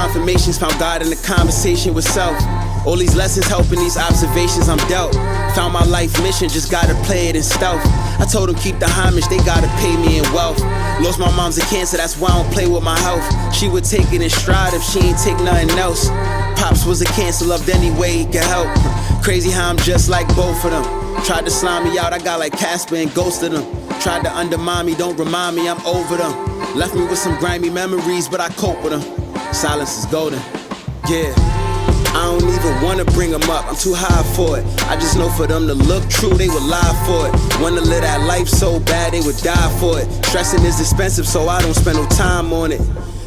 confirmations, found God in the conversation with self. All these lessons helping these observations I'm dealt. Found my life mission, just gotta play it in stealth. I told them keep the homage, they gotta pay me in wealth. Lost my mom's a cancer, that's why I don't play with my health. She would take it in stride if she ain't take nothing else. Pops was a cancer, loved any way he could help. Crazy how I'm just like both of them. Tried to slime me out, I got like Casper and ghosted them. Tried to undermine me, don't remind me, I'm over them. Left me with some grimy memories, but I cope with them. Silence is golden, yeah. I don't even wanna bring them up, I'm too high for it. I just know for them to look true, they would lie for it. Wanna live that life so bad, they would die for it. Stressing is expensive, so I don't spend no time on it.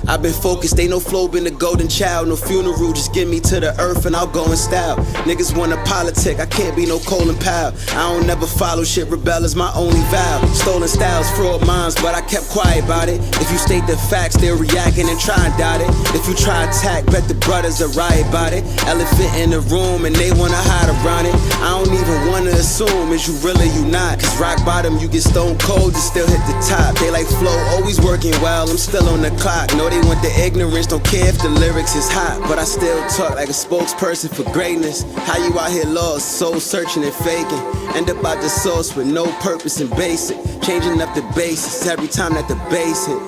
I've been focused, ain't no flow, been the golden child. No funeral, just get me to the earth and I'll go in style. Niggas wanna politic, I can't be no Colin Powell. I don't never follow shit, rebel is my only vow. Stolen styles, fraud minds, but I kept quiet about it. If you state the facts, they're reacting and try and doubt it. If you try attack, bet the brothers are riot about it. Elephant in the room and they wanna hide around it. I don't even wanna assume, is you really you not? Cause rock bottom, you get stone cold, you still hit the top. They like flow, always working well, I'm still on the clock. No, they want the ignorance, don't care if the lyrics is hot. But I still talk like a spokesperson for greatness. How you out here lost, soul searching and faking. End up out the source with no purpose and basic. Changing up the basis every time that the bass hit.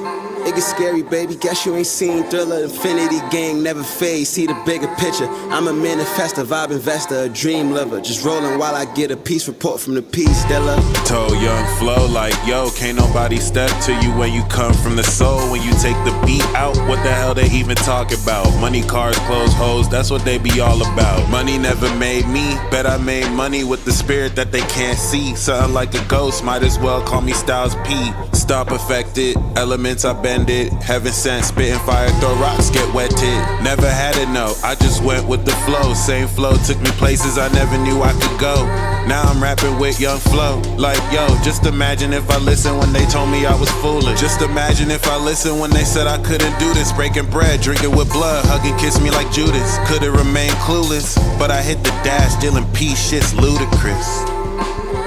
It gets scary, baby, guess you ain't seen Thriller. Infinity gang never fade, see the bigger picture. I'm a manifester, vibe investor, a dream lover. Just rolling while I get a peace report from the peace dealer. Told Young Flow like, yo, can't nobody step to you when you come from the soul. When you take the beat out, what the hell they even talk about? Money, cars, clothes, hoes, that's what they be all about. Money never made me, bet I made money with the spirit that they can't see. Something like a ghost, might as well call me Styles P. Star perfected, elements I bend it. Heaven sent, spitting fire, throw rocks, get wetted. Never had it, no, I just went with the flow. Same flow took me places I never knew I could go. Now I'm rapping with Young Flow. Like, yo, just imagine if I listened when they told me I was fooling. Just imagine if I listened when they said I couldn't do this. Breaking bread, drinking with blood, hugging, kiss me like Judas. Could've remained clueless, but I hit the dash, dealing peace, shit's ludicrous.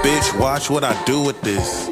Bitch, watch what I do with this.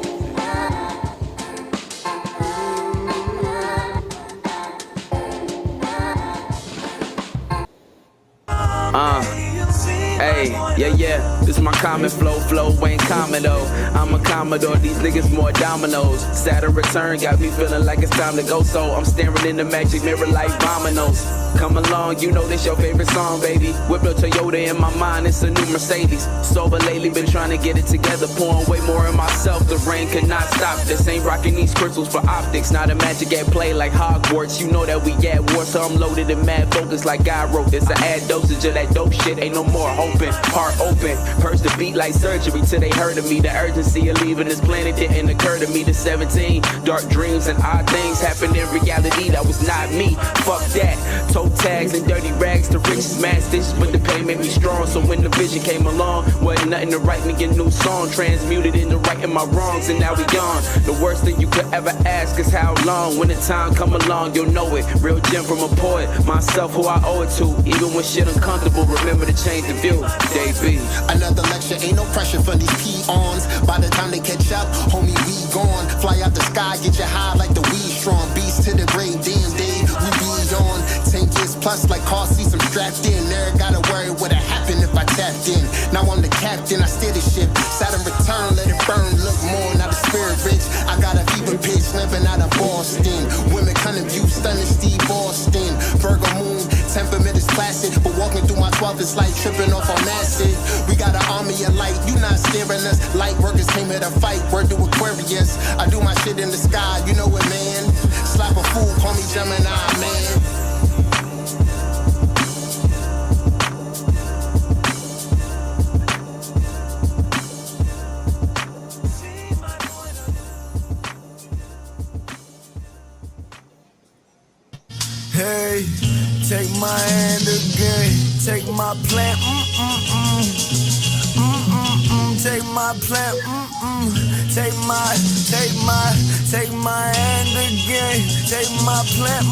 Hey, yeah, this is my common flow ain't common though. I'm a Commodore, these niggas more dominoes. Saturn return got me feeling like it's time to go, so I'm staring in the magic mirror like dominoes. Come along, you know this your favorite song, baby. Whip a Toyota in my mind, it's a new Mercedes. Sober lately, been trying to get it together, pouring way more in myself. The rain could not stop this. Ain't rocking these crystals for optics, not a magic at play like Hogwarts. You know that we at war, so I'm loaded and mad focused like God wrote this. I add dosage of that dope shit, ain't no more hoping. Heart open, purse the beat like surgery till they heard of me. The urgency of leaving this planet didn't occur to me. The 17 dark dreams and odd things happened in reality. That was not me. Fuck that. Toe tags and dirty rags, the richest mad stitches, but the pain made me strong. So when the vision came along, wasn't nothing to write me a new song. Transmuted into righting my wrongs, and now we gone. The worst thing you could ever ask is how long. When the time come along, you'll know it. Real gem from a poet, myself who I owe it to. Even when shit uncomfortable, remember to change the view. JB. Another lecture, ain't no pressure for these peons. By the time they catch up, homie, we gone. Fly out the sky, get you high like the weed strong. Beast to the grave, damn day, we be on. 10 years plus, like car seats, I'm strapped in. Never gotta worry what'd happen if I tapped in. Now I'm the captain, I steer the ship. Saturn return, let it burn, look more, not a spirit rich. I got a fever pitch, limping out of Boston. Women kind of view, stunning Steve Austin. Virgo moon, temperament is placid, but walking through my 12 is like tripping off on acid. We got an army of light, you not scaring us. Light workers came here to fight, word to Aquarius. I do my shit in the sky, you know it, man. Slap a fool, call me Gemini, man. Hey, take my hand again, take my plan, take my plan, take my hand again, take my plan,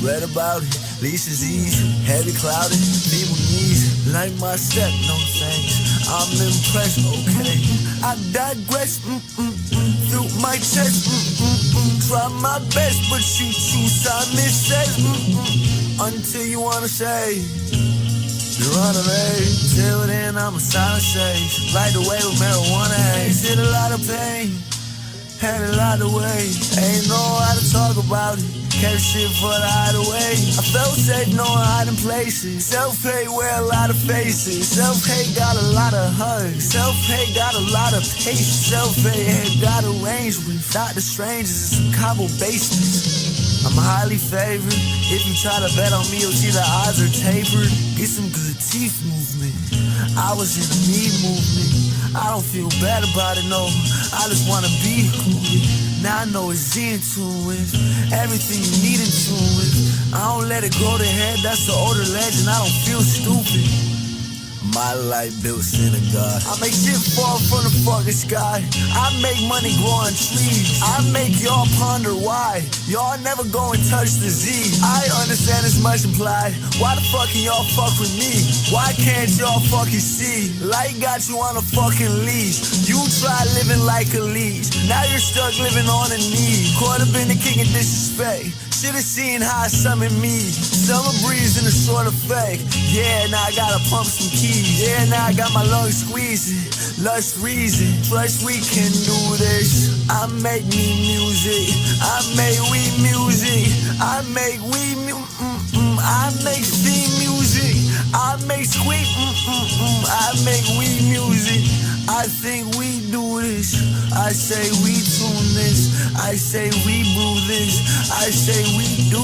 read about it, least is easy, heavy clouded, feeble knees, like my step, no thanks, I'm impressed, okay, I digress, through my chest, try my best, but you choose Simon says, until you wanna say you're runaway. Till then, I'm a silent sage. Light the way with marijuana haze. Hit a lot of pain, had a lot of weight. Ain't know how to talk about it. Kept shit for the hideaway. I felt safe knowing hiding places. Self-hate wear a lot of faces. Self-hate got a lot of hugs. Self-hate got a lot of patience. Self-hate got arranged with Dr. Strangers in some Cabo basements. I'm highly favored. If you try to bet on me, you'll see the odds are tapered. Get some good teeth movement. I was in the me movement. I don't feel bad about it, no. I just wanna be included. Now I know it's into it. Everything you need into it. I don't let it grow to head, that's the older legend. I don't feel stupid. My life built synagogue. I make shit fall from the fucking sky. I make money grow on trees. I make y'all ponder why y'all never go and touch the Z. I understand it's much implied. Why the fuck can y'all fuck with me? Why can't y'all fucking see? Light got you on a fucking leash. You try living like a leech. Now you're stuck living on a knee. Caught up in the king of disrespect. Should've seen how I summoned me. Summer breeze in a sort of fake. Yeah, now I gotta pump some keys. Yeah, now I got my lungs squeezing. Lush reason, trust we can do this. I make me music. I make we music. I make we I make steam music. I make squeak I make we music. I think we do this. I say we tune this. I say we brew this. I say we do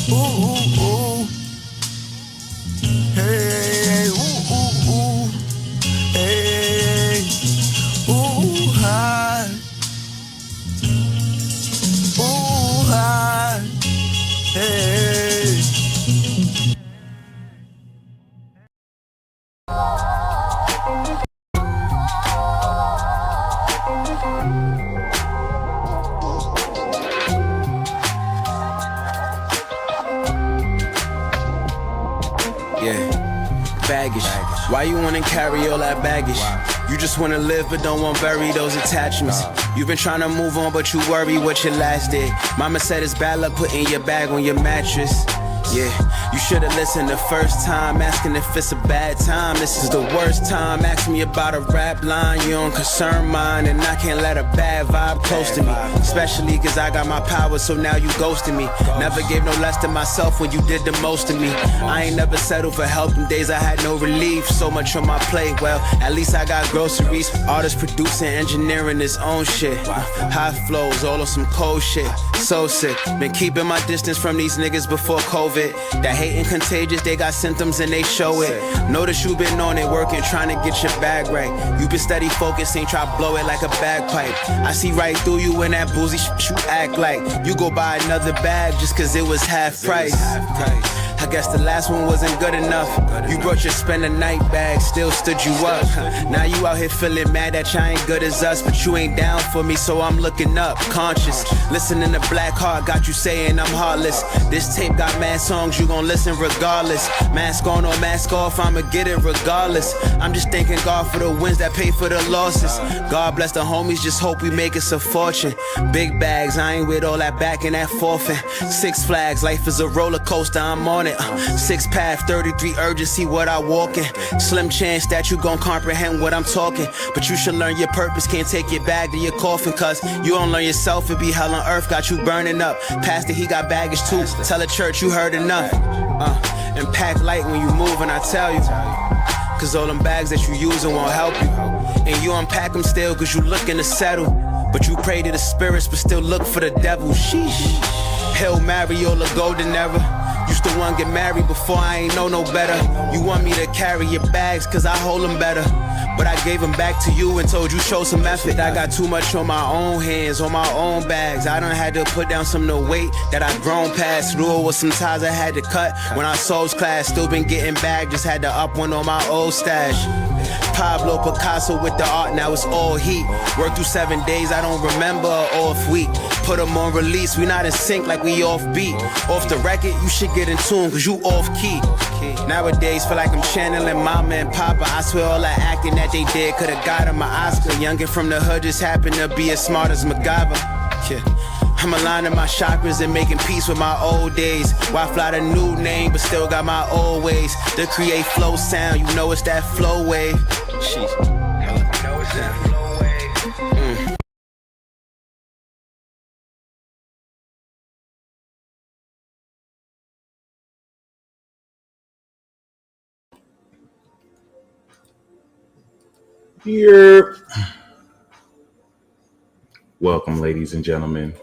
ooh, ooh, ooh. Hey, ooh, ooh, ooh. Hey, ooh, hi. Ooh, hi. Hey. Baggage. Why you wanna carry all that baggage? You just wanna live but don't want to bury those attachments. You've been trying to move on but you worry what your last did. Mama said it's bad luck putting your bag on your mattress. Yeah, you should've listened the first time, asking if it's a bad time. This is the worst time. Ask me about a rap line, you don't concern mine. And I can't let a bad vibe close to me. Especially cause I got my power, so now you ghosting me. Never gave no less to myself when you did the most to me. I ain't never settled for help in days I had no relief. So much on my plate, well, at least I got groceries. Artists producing, engineering his own shit. High flows, all of some cold shit. So sick, been keeping my distance from these niggas before COVID. That hating contagious, they got symptoms and they show it. Notice you been on it, working, trying to get your bag right. You been steady focused, ain't try to blow it like a bagpipe. I see right through you in that boozy you act like you go buy another bag just cause it was half price. I guess the last one wasn't good enough. You brought your spend the night bag, still stood you up. Now you out here feeling mad that you ain't good as us, but you ain't down for me, so I'm looking up, conscious. Listening to Black Heart, got you saying I'm heartless. This tape got mad songs, you gon' listen regardless. Mask on or mask off, I'ma get it regardless. I'm just thanking God for the wins that pay for the losses. God bless the homies, just hope we make us a fortune. Big bags, I ain't with all that back and that forfeit. 6 Flags, life is a roller coaster, I'm on it. 6 path, 33 urgency, what I walk in. Slim chance that you gon' comprehend what I'm talking. But you should learn your purpose, can't take your bag to your coffin. Cause you don't learn yourself, it be hell on earth, got you burning up. Pastor, he got baggage too, tell the church you heard enough. And pack light when you move, and I tell you. Cause all them bags that you using won't help you. And you unpack them still cause you looking to settle. But you pray to the spirits but still look for the devil. Sheesh. Hail Mary, all the golden era. Used to want to get married before I ain't know no better. You want me to carry your bags cause I hold them better. But I gave them back to you and told you show some effort. I got too much on my own hands, on my own bags. I done had to put down some of the weight that I grown past. Knew it was some ties I had to cut when I souls class. Still been getting back, just had to up one on my old stash. Pablo Picasso with the art, now it's all heat. Work through 7 days, I don't remember an off week. Put them on release, we not in sync like we off beat. Off the record, you should get in tune, cause you off key. Nowadays, feel like I'm channeling mama and papa. I swear all that acting that they did could've got him an Oscar. Youngin' from the hood just happened to be as smart as MacGyver. Yeah. I'm aligning my chakras and making peace with my old days. Why fly the new name, but still got my old ways. To create flow sound, you know it's that flow wave. Sheesh. You know it's that flow wave. Here. Welcome, ladies and gentlemen,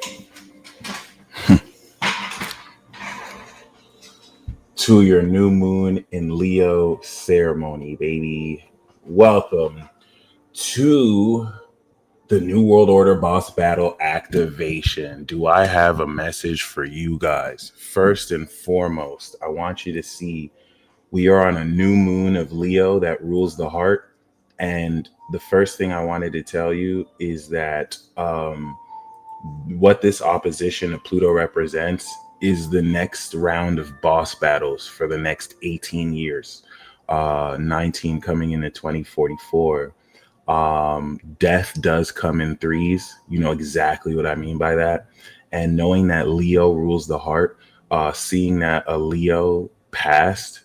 to your new moon in Leo ceremony, baby. Welcome to the New World Order Boss Battle activation. Do I have a message for you guys? First and foremost, I want you to see we are on a new moon of Leo that rules the heart. And the first thing I wanted to tell you is that what this opposition to Pluto represents is the next round of boss battles for the next 18 years, 19 coming into 2044. Death does come in threes. You know exactly what I mean by that. And knowing that Leo rules the heart, seeing that a Leo passed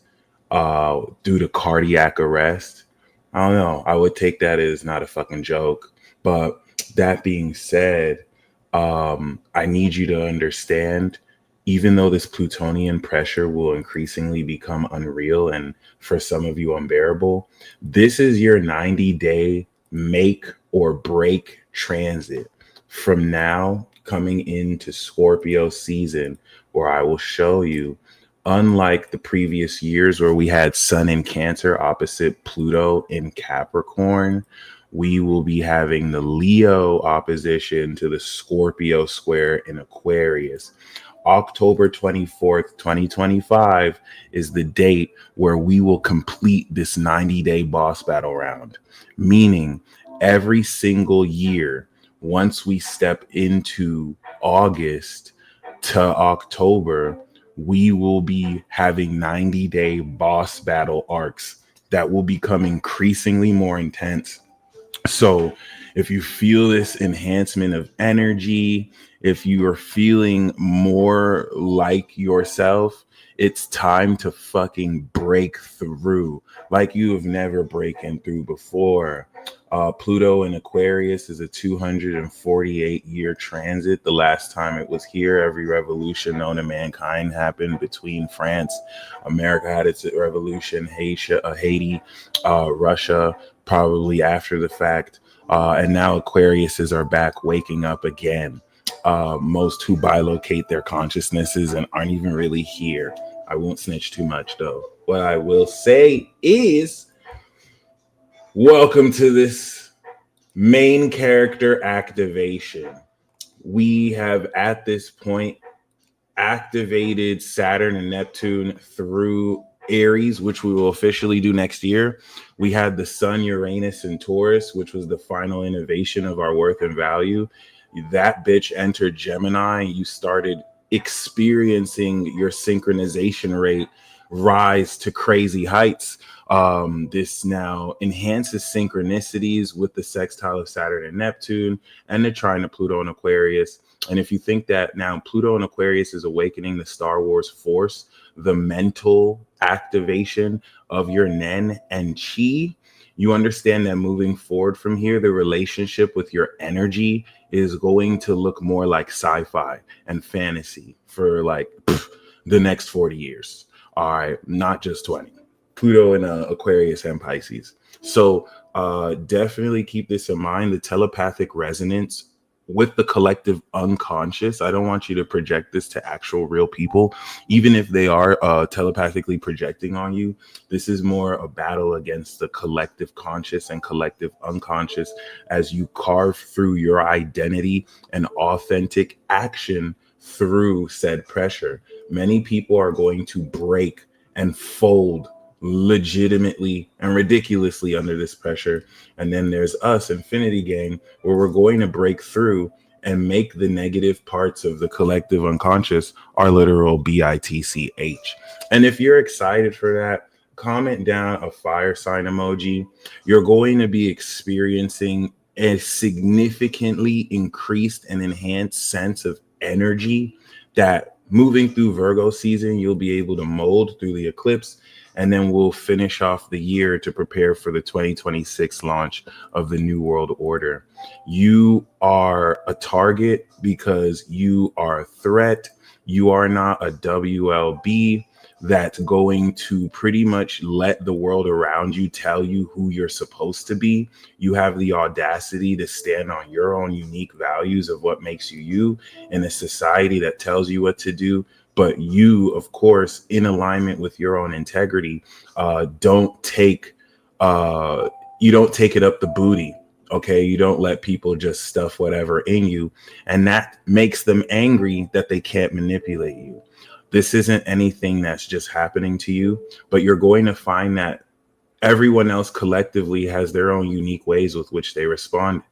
due to cardiac arrest, I don't know. I would take that as not a fucking joke. But that being said, I need you to understand, even though this Plutonian pressure will increasingly become unreal and for some of you unbearable, this is your 90-day make or break transit from now coming into Scorpio season, where I will show you, unlike the previous years where we had Sun in Cancer opposite Pluto in Capricorn, we will be having the Leo opposition to the Scorpio square in Aquarius. October 24th, 2025 is the date where we will complete this 90-day boss battle round, meaning every single year, once we step into August to October, we will be having 90-day boss battle arcs that will become increasingly more intense. So if you feel this enhancement of energy, if you are feeling more like yourself, it's time to fucking break through like you have never broken through before. Pluto in Aquarius is a 248-year transit. The last time it was here, every revolution known to mankind happened between France. America had its revolution, Haiti, Russia, probably after the fact. And now Aquariuses are back waking up again. Most who bilocate their consciousnesses and aren't even really here. I won't snitch too much, though. What I will say is, welcome to this main character activation. We have at this point activated Saturn and Neptune through Aries, which we will officially do next year. We had the Sun, Uranus, and Taurus, which was the final innovation of our worth and value. That bitch entered Gemini. You started experiencing your synchronization rate rise to crazy heights. This now enhances synchronicities with the sextile of Saturn and Neptune and the trine of Pluto and Aquarius. And if you think that now Pluto and Aquarius is awakening the Star Wars force, the mental activation of your Nen and Chi, you understand that moving forward from here, the relationship with your energy is going to look more like sci-fi and fantasy for like the next 40 years. All right, not just 20. Pluto in Aquarius and Pisces. So definitely keep this in mind. The telepathic resonance with the collective unconscious. I don't want you to project this to actual real people, even if they are telepathically projecting on you. This is more a battle against the collective conscious and collective unconscious as you carve through your identity and authentic action through said pressure. Many people are going to break and fold legitimately and ridiculously under this pressure. And then there's us, Infinity Gang, where we're going to break through and make the negative parts of the collective unconscious our literal BITCH. And if you're excited for that, comment down a fire sign emoji. You're going to be experiencing a significantly increased and enhanced sense of energy that moving through Virgo season, you'll be able to mold through the eclipse. And then we'll finish off the year to prepare for the 2026 launch of the New World Order. You are a target because you are a threat. You are not a WLB that's going to pretty much let the world around you tell you who you're supposed to be. You have the audacity to stand on your own unique values of what makes you you in a society that tells you what to do. But you, of course, in alignment with your own integrity, don't take it up the booty. Okay, you don't let people just stuff whatever in you, and that makes them angry that they can't manipulate you. This isn't anything that's just happening to you, but you're going to find that everyone else collectively has their own unique ways with which they respond.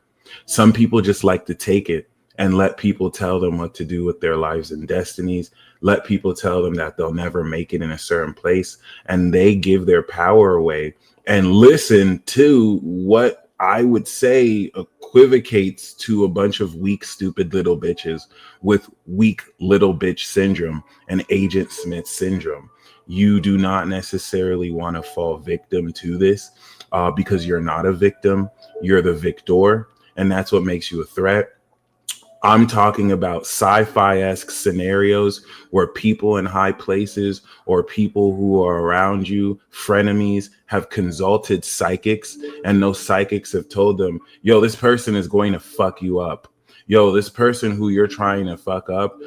Some people just like to take it and let people tell them what to do with their lives and destinies. Let people tell them that they'll never make it in a certain place, and they give their power away and listen to what I would say equivocates to a bunch of weak, stupid little bitches with weak little bitch syndrome and Agent Smith syndrome. You do not necessarily want to fall victim to this because you're not a victim. You're the victor, and that's what makes you a threat. I'm talking about sci-fi-esque scenarios where people in high places or people who are around you, frenemies, have consulted psychics, and those psychics have told them, yo, this person is going to fuck you up. Yo, this person who you're trying to fuck up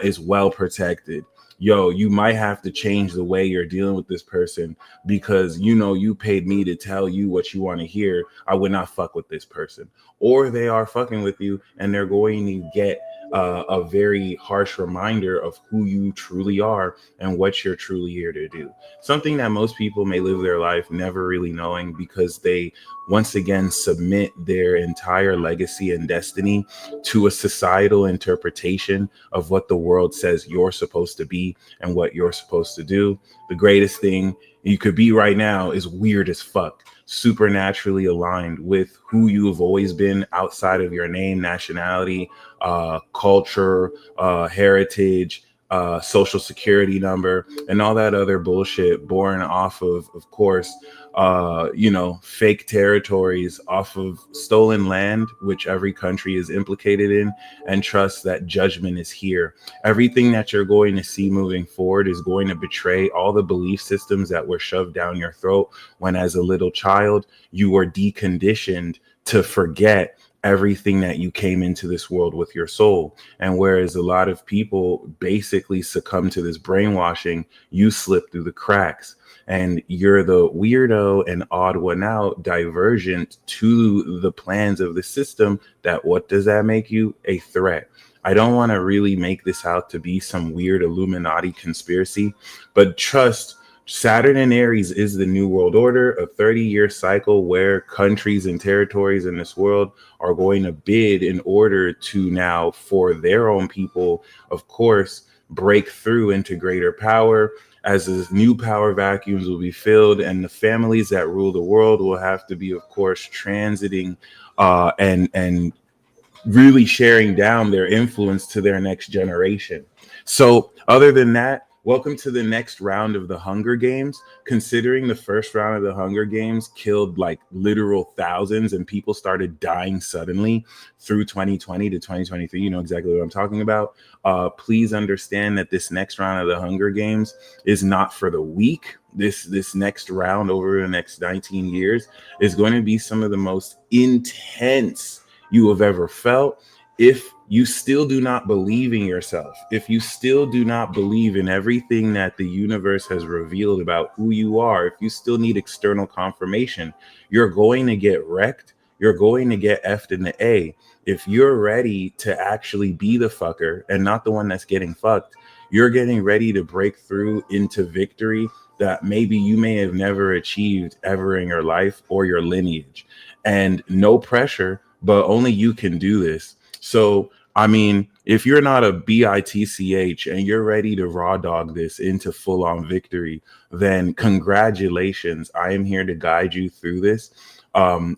is well protected. Yo, you might have to change the way you're dealing with this person because, you know, you paid me to tell you what you want to hear. I would not fuck with this person. Or they are fucking with you and they're going to get a very harsh reminder of who you truly are and what you're truly here to do. Something that most people may live their life never really knowing because they once again submit their entire legacy and destiny to a societal interpretation of what the world says you're supposed to be and what you're supposed to do. The greatest thing you could be right now is weird as fuck, supernaturally aligned with who you have always been outside of your name, nationality, culture, heritage, social security number, and all that other bullshit born off of course, fake territories, off of stolen land, which every country is implicated in, and trust that judgment is here. Everything that you're going to see moving forward is going to betray all the belief systems that were shoved down your throat when, as a little child, you were deconditioned to forget everything that you came into this world with your soul. And whereas a lot of people basically succumb to this brainwashing, you slip through the cracks and you're the weirdo and odd one out, divergent to the plans of the system. That what does that make you? A threat. I don't want to really make this out to be some weird Illuminati conspiracy, but trust Saturn in Aries is the New World Order, a 30-year cycle where countries and territories in this world are going to bid in order to now, for their own people, of course, break through into greater power, as the new power vacuums will be filled, and the families that rule the world will have to be, of course, transiting and really sharing down their influence to their next generation. So other than that, welcome to the next round of the Hunger Games. Considering the first round of the Hunger Games killed like literal thousands and people started dying suddenly through 2020 to 2023, you know exactly what I'm talking about. Please understand that this next round of the Hunger Games is not for the weak. This next round over the next 19 years is going to be some of the most intense you have ever felt. If you still do not believe in yourself, if you still do not believe in everything that the universe has revealed about who you are, if you still need external confirmation, you're going to get wrecked. You're going to get F'd in the A. If you're ready to actually be the fucker and not the one that's getting fucked, you're getting ready to break through into victory that maybe you may have never achieved ever in your life or your lineage. And no pressure, but only you can do this. So, I mean, if you're not a BITCH and you're ready to raw dog this into full on victory, then congratulations. I am here to guide you through this.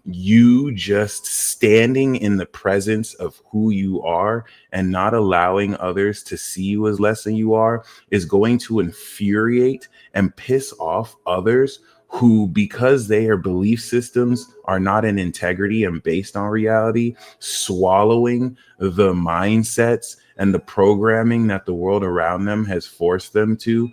You just standing in the presence of who you are and not allowing others to see you as less than you are is going to infuriate and piss off others who, because their belief systems are not in integrity and based on reality, swallowing the mindsets and the programming that the world around them has forced them to,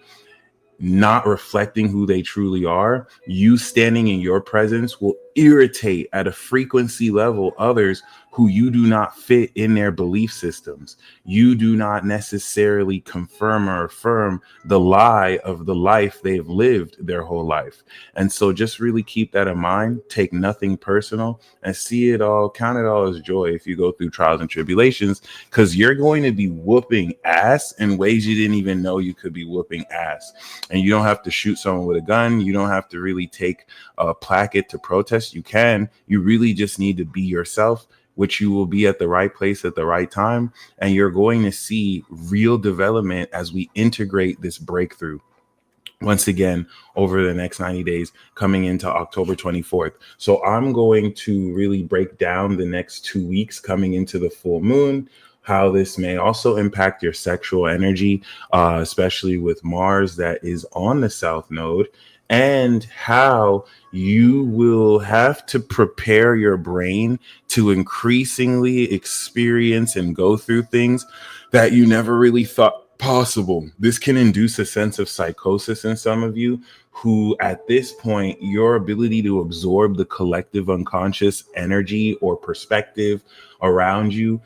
not reflecting who they truly are. You standing in your presence will irritate at a frequency level others who you do not fit in their belief systems. You do not necessarily confirm or affirm the lie of the life they've lived their whole life. And so just really keep that in mind. Take nothing personal and see it all, count it all as joy if you go through trials and tribulations, because you're going to be whooping ass in ways you didn't even know you could be whooping ass. And you don't have to shoot someone with a gun. You don't have to really take a placard to protest. You can. You really just need to be yourself, which you will be at the right place at the right time. And you're going to see real development as we integrate this breakthrough once again over the next 90 days coming into October 24th. So I'm going to really break down the next 2 weeks coming into the full moon, how this may also impact your sexual energy, especially with Mars that is on the South Node, and how you will have to prepare your brain to increasingly experience and go through things that you never really thought possible. This can induce a sense of psychosis in some of you who, at this point, your ability to absorb the collective unconscious energy or perspective around you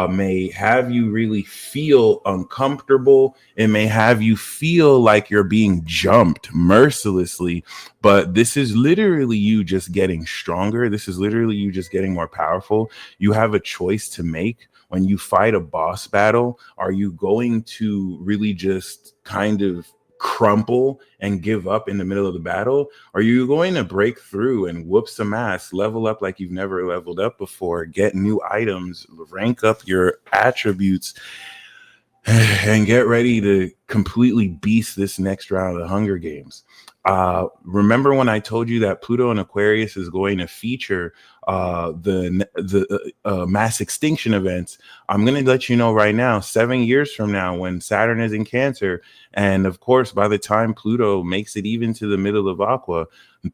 may have you really feel uncomfortable. It may have you feel like you're being jumped mercilessly, but this is literally you just getting stronger. This is literally you just getting more powerful. You have a choice to make. When you fight a boss battle, are you going to really just kind of crumple and give up in the middle of the battle? Are you going to break through and whoop some ass, level up like you've never leveled up before, get new items, rank up your attributes, and get ready to completely beast this next round of the Hunger Games? Remember when I told you that Pluto in Aquarius is going to feature the mass extinction events? I'm going to let you know right now, 7 years from now, when Saturn is in Cancer, and of course, by the time Pluto makes it even to the middle of Aqua,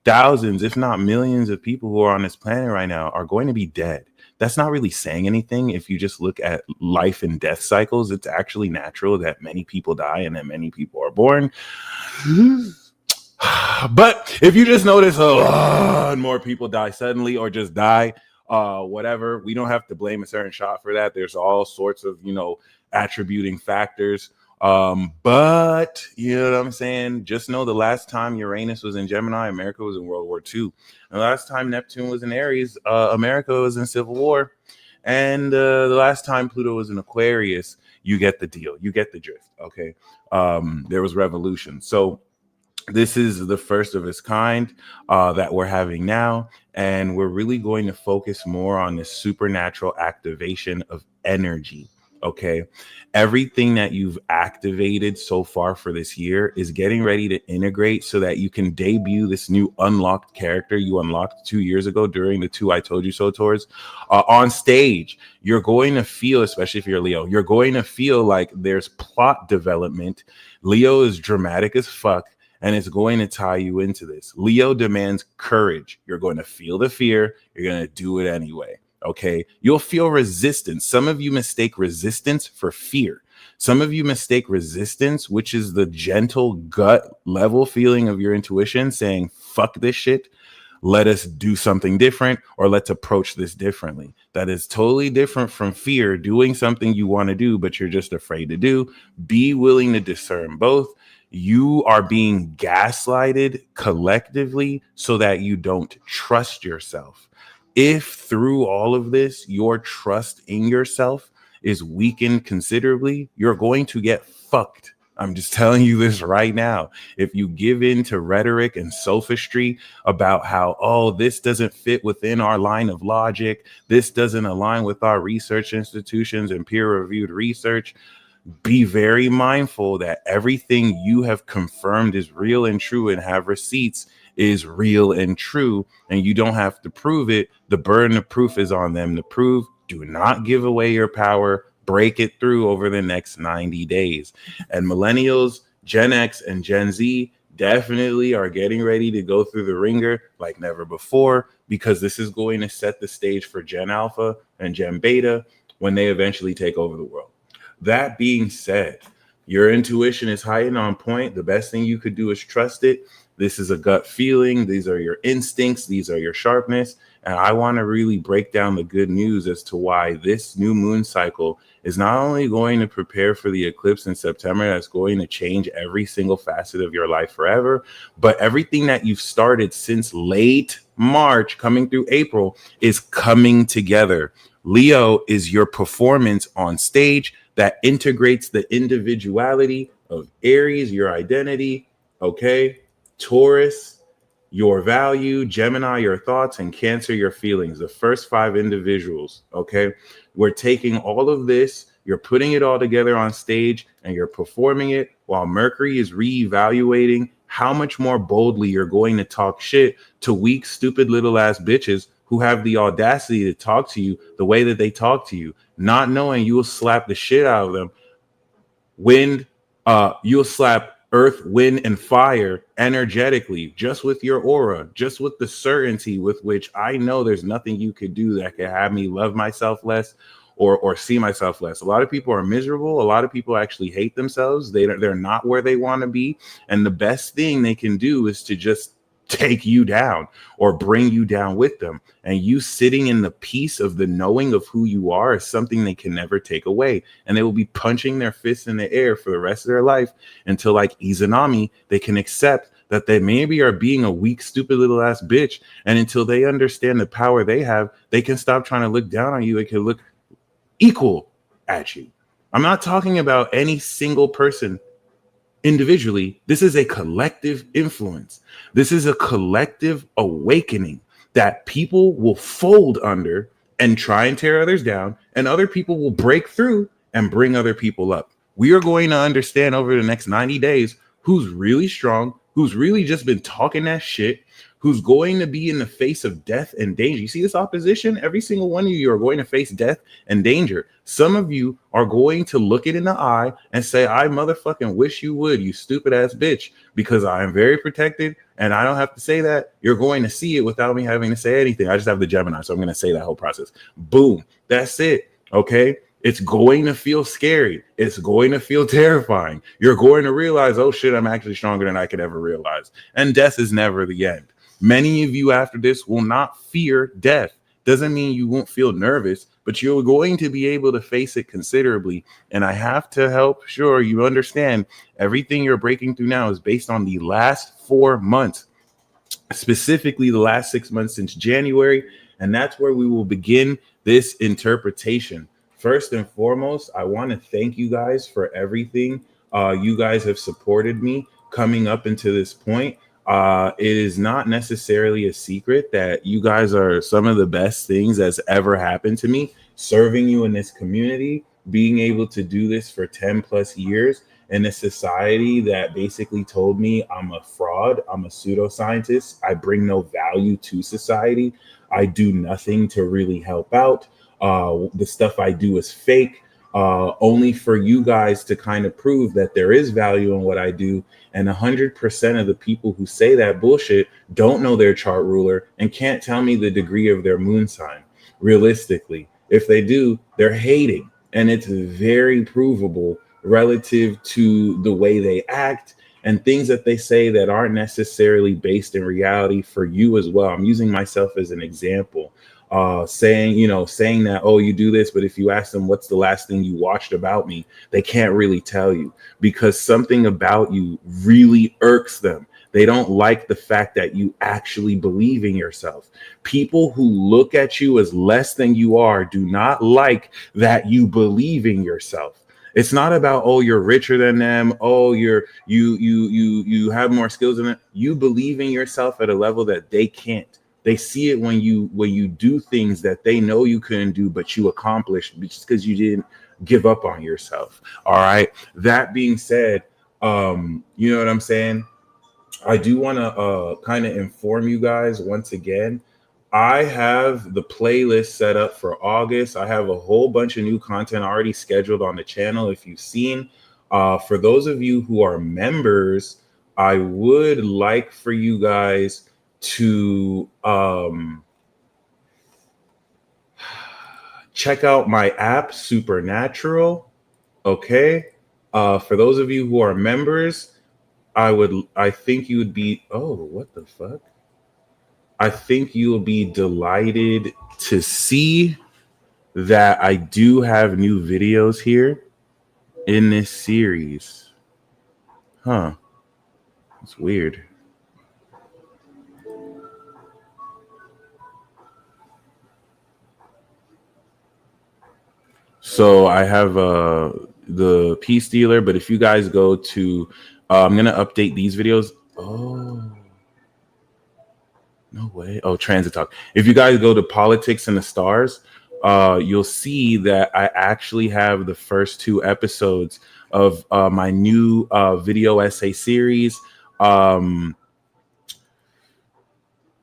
thousands, if not millions of people who are on this planet right now are going to be dead. That's not really saying anything. If you just look at life and death cycles, it's actually natural that many people die and that many people are born. But if you just notice and more people die suddenly or just die, whatever, we don't have to blame a certain shot for that. There's all sorts of, attributing factors. But you know what I'm saying? Just know the last time Uranus was in Gemini, America was in World War II. And the last time Neptune was in Aries, America was in Civil War. And the last time Pluto was in Aquarius, you get the deal. You get the drift. Okay. There was revolution. So this is the first of its kind that we're having now. And we're really going to focus more on the supernatural activation of energy. Okay. Everything that you've activated so far for this year is getting ready to integrate so that you can debut this new unlocked character you unlocked 2 years ago during the 2 I Told You So tours on stage. You're going to feel, especially if you're Leo, you're going to feel like there's plot development. Leo is dramatic as fuck, and it's going to tie you into this. Leo demands courage. You're going to feel the fear. You're going to do it anyway. Okay, you'll feel resistance. Some of you mistake resistance for fear. Some of you mistake resistance, which is the gentle gut level feeling of your intuition saying, fuck this shit. Let us do something different, or let's approach this differently. That is totally different from fear, doing something you want to do, but you're just afraid to do. Be willing to discern both. You are being gaslighted collectively so that you don't trust yourself. If through all of this, your trust in yourself is weakened considerably, you're going to get fucked I'm just telling you this right now. If you give in to rhetoric and sophistry about how, oh, this doesn't fit within our line of logic, this doesn't align with our research institutions and peer-reviewed research, be very mindful that everything you have confirmed is real and true and have receipts is real and true, and you don't have to prove it. The burden of proof is on them to prove. Do not give away your power. Break it through over the next 90 days. And millennials, Gen X, and Gen Z definitely are getting ready to go through the ringer like never before, because this is going to set the stage for Gen Alpha and Gen Beta when they eventually take over the world. That being said, your intuition is high and on point. The best thing you could do is trust it. This is a gut feeling. These are your instincts. These are your sharpness. And I want to really break down the good news as to why this new moon cycle is not only going to prepare for the eclipse in September, that's going to change every single facet of your life forever, but everything that you've started since late March coming through April is coming together. Leo is your performance on stage that integrates the individuality of Aries, your identity, okay? Taurus, your value, Gemini, your thoughts, and Cancer, your feelings. The first 5 individuals, okay? We're taking all of this, you're putting it all together on stage, and you're performing it while Mercury is reevaluating how much more boldly you're going to talk shit to weak, stupid little ass bitches who have the audacity to talk to you the way that they talk to you, not knowing you will slap the shit out of them. You'll slap earth, wind, and fire energetically, just with your aura, just with the certainty with which I know there's nothing you could do that could have me love myself less or see myself less. A lot of people are miserable. A lot of people actually hate themselves. They're not where they want to be. And the best thing they can do is to just take you down or bring you down with them. And you sitting in the peace of the knowing of who you are is something they can never take away. And they will be punching their fists in the air for the rest of their life until, like Izanami, they can accept that they maybe are being a weak, stupid little ass bitch. And until they understand the power they have, they can stop trying to look down on you. They can look equal at you. I'm not talking about any single person individually. This is a collective influence. This is a collective awakening that people will fold under and try and tear others down, and other people will break through and bring other people up. We are going to understand over the next 90 days who's really strong, who's really just been talking that shit, who's going to be in the face of death and danger. You see this opposition? Every single one of you are going to face death and danger. Some of you are going to look it in the eye and say, I motherfucking wish you would, you stupid ass bitch, because I am very protected and I don't have to say that. You're going to see it without me having to say anything. I just have the Gemini, so I'm going to say that whole process. Boom. That's it. Okay. It's going to feel scary. It's going to feel terrifying. You're going to realize, oh shit, I'm actually stronger than I could ever realize. And death is never the end. Many of you after this will not fear death. Doesn't mean you won't feel nervous, but you're going to be able to face it considerably. And I have to help sure you understand everything you're breaking through now is based on the last 4 months, specifically the last 6 months since January. And that's where we will begin this interpretation. First and foremost, I want to thank you guys for everything. You guys have supported me coming up into this point. It is not necessarily a secret that you guys are some of the best things that's ever happened to me. Serving you in this community, being able to do this for 10 plus years in a society that basically told me I'm a fraud, I'm a pseudoscientist, I bring no value to society, I do nothing to really help out. The stuff I do is fake. Only for you guys to kind of prove that there is value in what I do. And 100% of the people who say that bullshit don't know their chart ruler and can't tell me the degree of their moon sign. Realistically, if they do, they're hating. And it's very provable relative to the way they act and things that they say that aren't necessarily based in reality for you as well. I'm using myself as an example. Saying that, oh, you do this, but if you ask them what's the last thing you watched about me, they can't really tell you because something about you really irks them. They don't like the fact that you actually believe in yourself. People who look at you as less than you are do not like that you believe in yourself. It's not about, oh, you're richer than them, oh, you have more skills than them. You believe in yourself at a level that they can't. They see it when you do things that they know you couldn't do, but you accomplished just because you didn't give up on yourself. All right. That being said, you know what I'm saying? I do want to kind of inform you guys once again. I have the playlist set up for August. I have a whole bunch of new content already scheduled on the channel. If you've seen, for those of you who are members, I would like for you guys to check out my app, Supernatural. Okay. For those of you who are members, I think you would be, oh, what the fuck? I think you'll be delighted to see that I do have new videos here in this series. Huh. It's weird. So I have the Peace Dealer, but if you guys go to, I'm going to update these videos. Oh. No way. Oh, Transit Talk. If you guys go to Politics and the Stars, you'll see that I actually have the first 2 episodes of my new video essay series,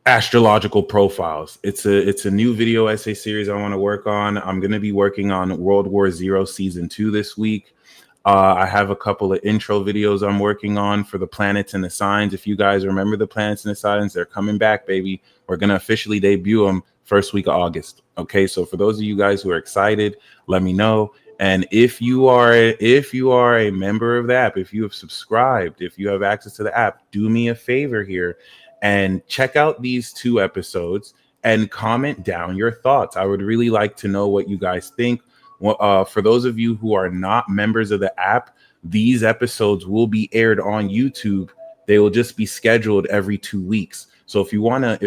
Astrological Profiles. It's a new video essay series I want to work on. I'm going to be working on World War Zero Season 2 this week. I have a couple of intro videos I'm working on for the planets and the signs. If you guys remember the planets and the signs, they're coming back, baby. We're going to officially debut them first week of August. Okay, so for those of you guys who are excited, let me know. And if you are a member of the app, if you have subscribed, if you have access to the app, do me a favor here and check out these 2 episodes and comment down your thoughts. I would really like to know what you guys think. For those of you who are not members of the app, these episodes will be aired on YouTube. They will just be scheduled every 2 weeks. So if you wanna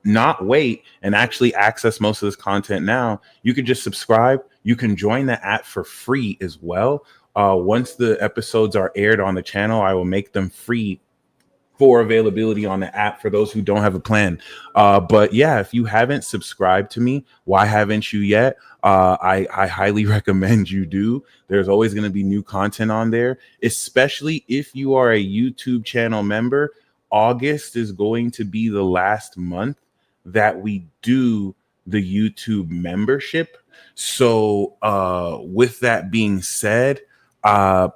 not wait and actually access most of this content now, you can just subscribe. You can join the app for free as well. Once the episodes are aired on the channel, I will make them free for availability on the app for those who don't have a plan. But yeah, if you haven't subscribed to me, why haven't you yet? I highly recommend you do. There's always going to be new content on there, especially if you are a YouTube channel member. August is going to be the last month that we do the YouTube membership. So with that being said,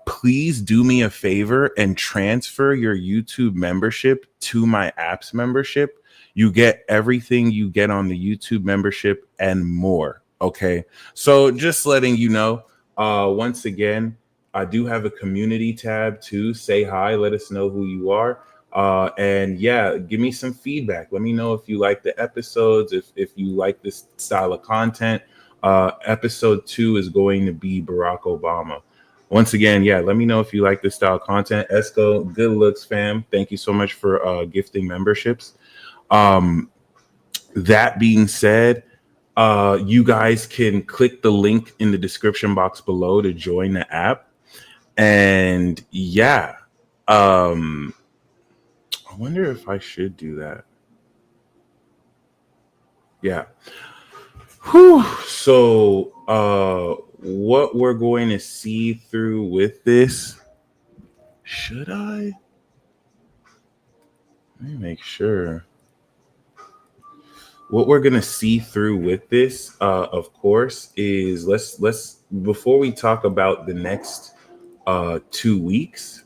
please do me a favor and transfer your YouTube membership to my apps membership. You get everything you get on the YouTube membership and more. Okay. So just letting you know, once again, I do have a community tab too. Say hi, let us know who you are. And yeah, give me some feedback. Let me know if you like the episodes, if you like this style of content. Episode 2 is going to be Barack Obama. Once again, yeah, let me know if you like this style of content. Esco, good looks, fam. Thank you so much for gifting memberships. That being said, you guys can click the link in the description box below to join the app. And yeah, I wonder if I should do that. Yeah. Whew. So, what we're going to see through with this, should I? Let me make sure. What we're going to see through with this, of course, is let's before we talk about the next 2 weeks,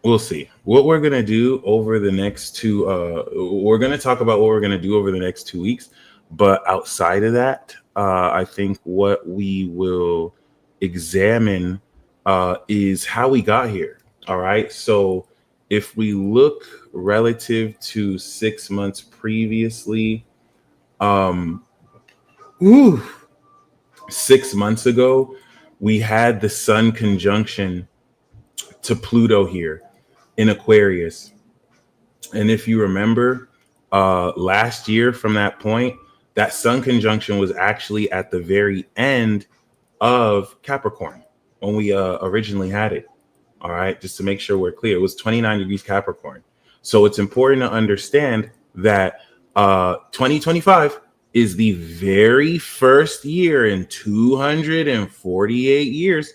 we'll see what we're going to do over the next we're going to talk about what we're going to do over the next 2 weeks. But outside of that, I think what we will examine is how we got here. All right. So if we look relative to 6 months previously, 6 months ago, we had the Sun conjunction to Pluto here in Aquarius. And if you remember, last year from that point, That sun conjunction was actually at the very end of Capricorn when we originally had it. All right, just to make sure we're clear, it was 29 degrees Capricorn. So it's important to understand that 2025 is the very first year in 248 years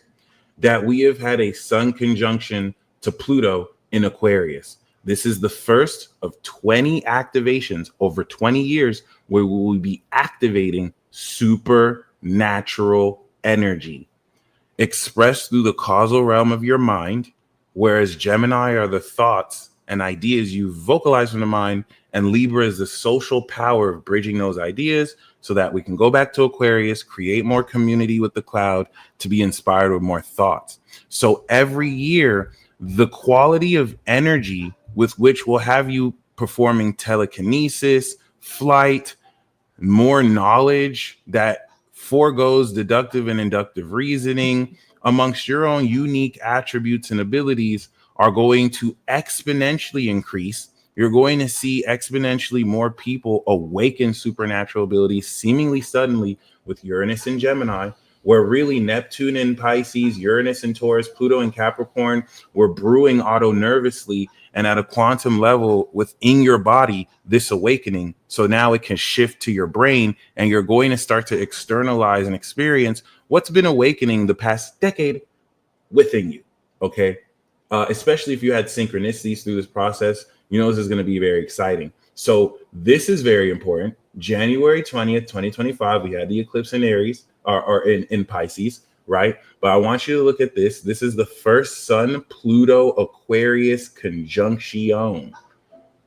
that we have had a sun conjunction to Pluto in Aquarius. This is the first of 20 activations over 20 years where we will be activating supernatural energy expressed through the causal realm of your mind, whereas Gemini are the thoughts and ideas you vocalize from the mind, and Libra is the social power of bridging those ideas so that we can go back to Aquarius, create more community with the cloud to be inspired with more thoughts. So every year, the quality of energy with which will have you performing telekinesis, flight, more knowledge that foregoes deductive and inductive reasoning amongst your own unique attributes and abilities are going to exponentially increase. You're going to see exponentially more people awaken supernatural abilities seemingly suddenly with Uranus and Gemini, where really Neptune and Pisces, Uranus and Taurus, Pluto and Capricorn were brewing auto-nervously and at a quantum level within your body, this awakening. So now it can shift to your brain and you're going to start to externalize and experience what's been awakening the past decade within you, okay? Especially if you had synchronicities through this process, you know this is going to be very exciting. So this is very important. January 20th, 2025, we had the eclipse in Aries, or in Pisces, right? But I want you to look at this. This is the first Sun-Pluto Aquarius conjunction.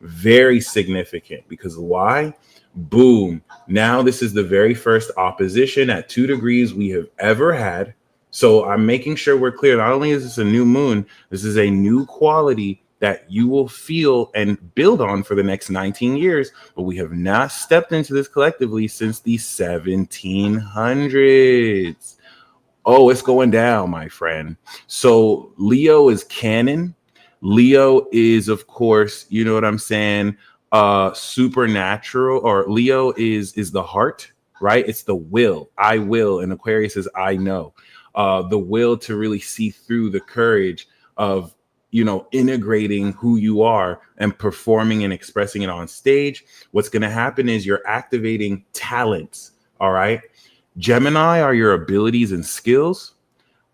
Very significant because why? Boom. Now this is the very first opposition at 2 degrees we have ever had. So I'm making sure we're clear. Not only is this a new moon, this is a new quality that you will feel and build on for the next 19 years. But we have not stepped into this collectively since the 1700s. Oh, it's going down, my friend. So Leo is canon. Leo is, of course, you know what I'm saying, supernatural, or Leo is the heart, right? It's the will. I will. And Aquarius is I know. The will to really see through, the courage of, you know, integrating who you are and performing and expressing it on stage. What's going to happen is you're activating talents. All right. Gemini are your abilities and skills.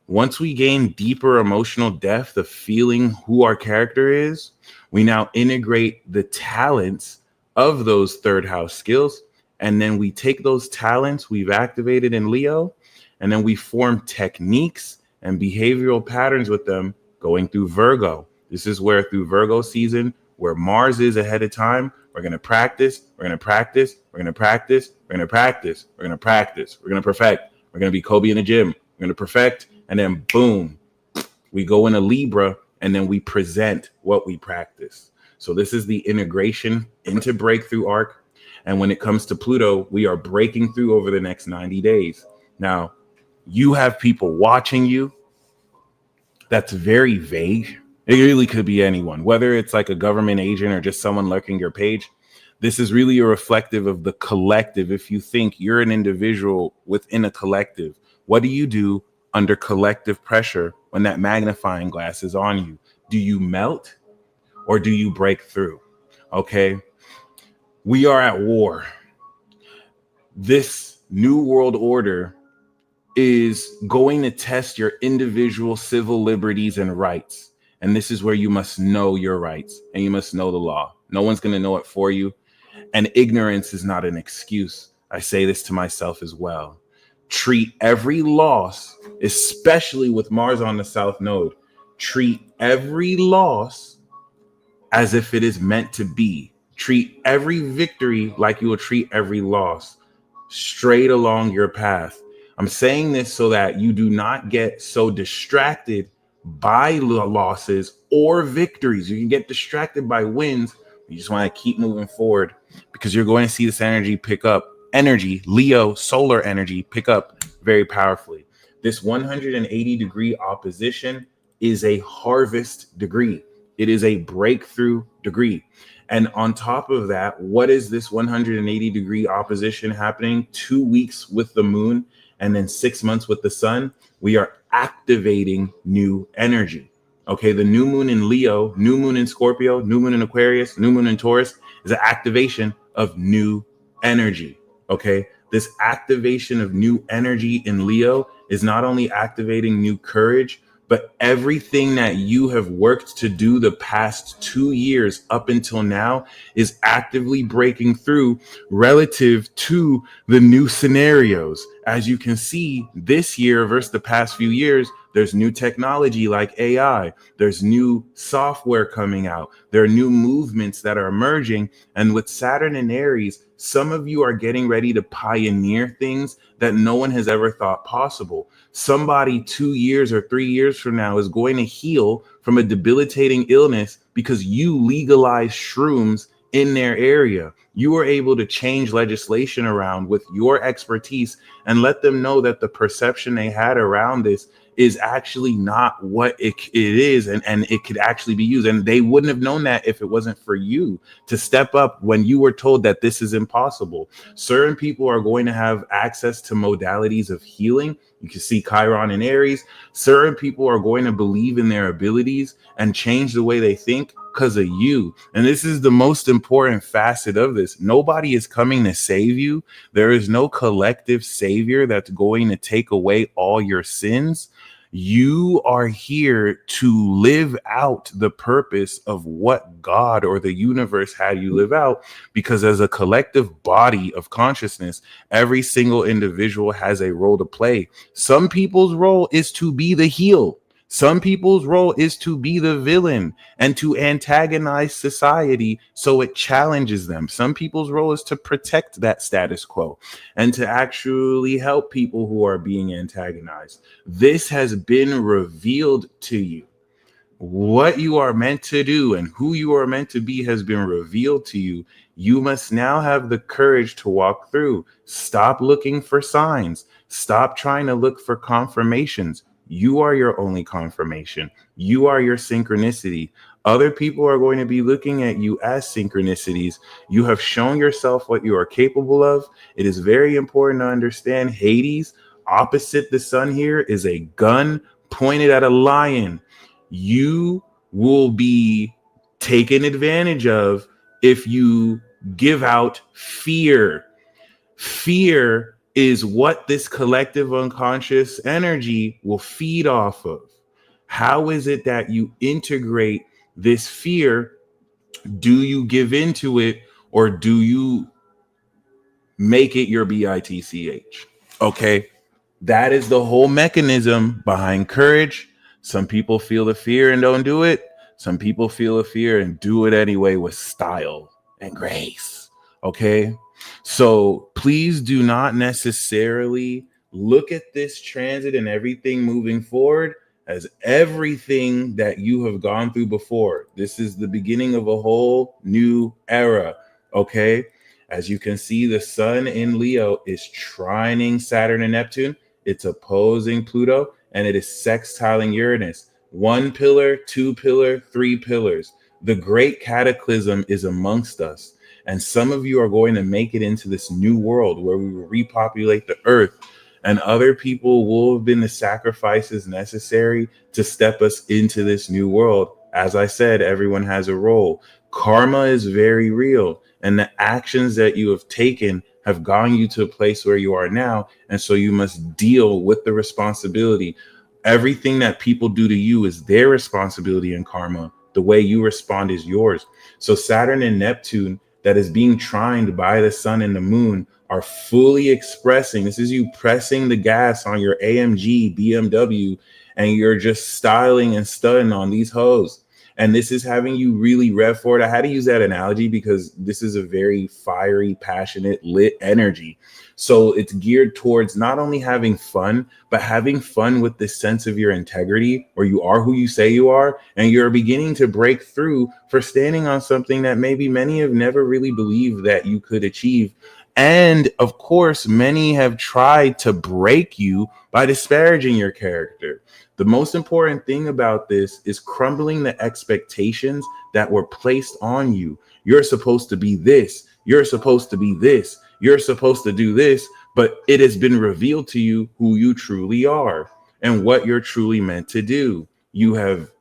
Once we gain deeper emotional depth of feeling who our character is, we now integrate the talents of those third house skills. And then we take those talents we've activated in Leo, and then we form techniques and behavioral patterns with them going through Virgo. This is where through Virgo season, where Mars is ahead of time, we're going to practice, we're going to practice, we're going to practice, we're going to practice, we're going to practice, we're going to perfect, we're going to be Kobe in the gym, we're going to perfect, and then boom, we go into Libra, and then we present what we practice. So this is the integration into breakthrough arc. And when it comes to Pluto, we are breaking through over the next 90 days. Now, you have people watching you. That's very vague. It really could be anyone, whether it's like a government agent or just someone lurking your page. This is really a reflective of the collective. If you think you're an individual within a collective, what do you do under collective pressure when that magnifying glass is on you? Do you melt or do you break through? Okay. We are at war. This new world order is going to test your individual civil liberties and rights. And this is where you must know your rights and you must know the law. No one's going to know it for you. And ignorance is not an excuse. I say this to myself as well. Treat every loss, especially with Mars on the South Node, treat every loss as if it is meant to be. Treat every victory like you will treat every loss, straight along your path. I'm saying this so that you do not get so distracted by losses or victories. You can get distracted by wins. You just want to keep moving forward because you're going to see this energy pick up. Energy, Leo, solar energy, pick up very powerfully. This 180 degree opposition is a harvest degree. It is a breakthrough degree. And on top of that, what is this 180-degree opposition happening? 2 weeks with the moon and then 6 months with the sun. We are activating new energy. Okay, the new moon in Leo, new moon in Scorpio, new moon in Aquarius, new moon in Taurus is an activation of new energy. Okay, this activation of new energy in Leo is not only activating new courage, but everything that you have worked to do the past 2 years up until now is actively breaking through relative to the new scenarios. As you can see, this year versus the past few years, there's new technology like AI. There's new software coming out. There are new movements that are emerging. And with Saturn and Aries, some of you are getting ready to pioneer things that no one has ever thought possible. Somebody 2 years or 3 years from now is going to heal from a debilitating illness because you legalized shrooms in their area. You were able to change legislation around with your expertise and let them know that the perception they had around this is actually not what it is, and it could actually be used. And they wouldn't have known that if it wasn't for you to step up when you were told that this is impossible. Certain people are going to have access to modalities of healing. You can see Chiron and Aries. Certain people are going to believe in their abilities and change the way they think because of you. And this is the most important facet of this. Nobody is coming to save you. There is no collective savior that's going to take away all your sins. You are here to live out the purpose of what God or the universe had you live out, because as a collective body of consciousness, every single individual has a role to play. Some people's role is to be the heel. Some people's role is to be the villain and to antagonize society so it challenges them. Some people's role is to protect that status quo and to actually help people who are being antagonized. This has been revealed to you. What you are meant to do and who you are meant to be has been revealed to you. You must now have the courage to walk through. Stop looking for signs. Stop trying to look for confirmations. You are your only confirmation. You are your synchronicity. Other people are going to be looking at you as synchronicities. You have shown yourself what you are capable of. It is very important to understand Hades, opposite the sun here, is a gun pointed at a lion. You will be taken advantage of if you give out fear. Fear is what this collective unconscious energy will feed off of. How is it that you integrate this fear? Do you give into it, or do you make it your BITCH? Okay, that is the whole mechanism behind courage. Some people feel the fear and don't do it. Some people feel the fear and do it anyway with style and grace. Okay, so please do not necessarily look at this transit and everything moving forward as everything that you have gone through before. This is the beginning of a whole new era. Okay, as you can see, the sun in Leo is trining Saturn and Neptune. It's opposing Pluto, and it is sextiling Uranus. 1 pillar, 2 pillar, 3 pillars. The great cataclysm is amongst us. And some of you are going to make it into this new world where we will repopulate the earth. And other people will have been the sacrifices necessary to step us into this new world. As I said, everyone has a role. Karma is very real. And the actions that you have taken have gotten you to a place where you are now. And so you must deal with the responsibility. Everything that people do to you is their responsibility in karma. The way you respond is yours. So Saturn and Neptune, that is being trined by the sun and the moon, are fully expressing. This is you pressing the gas on your AMG BMW, and you're just styling and studying on these hoes. And this is having you really rev for it. I had to use that analogy because this is a very fiery, passionate, lit energy. So it's geared towards not only having fun, but having fun with this sense of your integrity, where you are who you say you are, and you're beginning to break through for standing on something that maybe many have never really believed that you could achieve. And of course, many have tried to break you by disparaging your character. The most important thing about this is crumbling the expectations that were placed on you. You're supposed to be this. You're supposed to be this. You're supposed to do this. But it has been revealed to you who you truly are and what you're truly meant to do. You have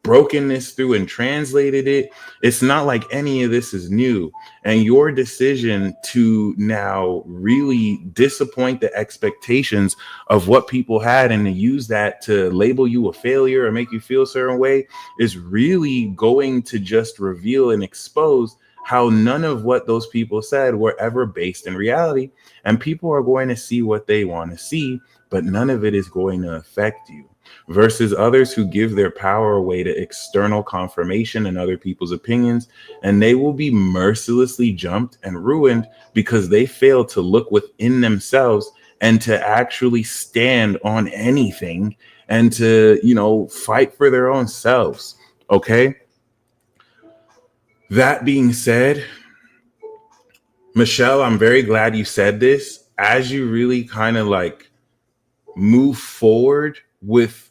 broken this through and translated it. It's not like any of this is new. And your decision to now really disappoint the expectations of what people had and to use that to label you a failure or make you feel a certain way is really going to just reveal and expose how none of what those people said were ever based in reality. And people are going to see what they want to see, but none of it is going to affect you. Versus others who give their power away to external confirmation and other people's opinions, and they will be mercilessly jumped and ruined because they fail to look within themselves and to actually stand on anything and to, fight for their own selves. Okay. That being said, Michelle, I'm very glad you said this. As you really kind of like move forward with,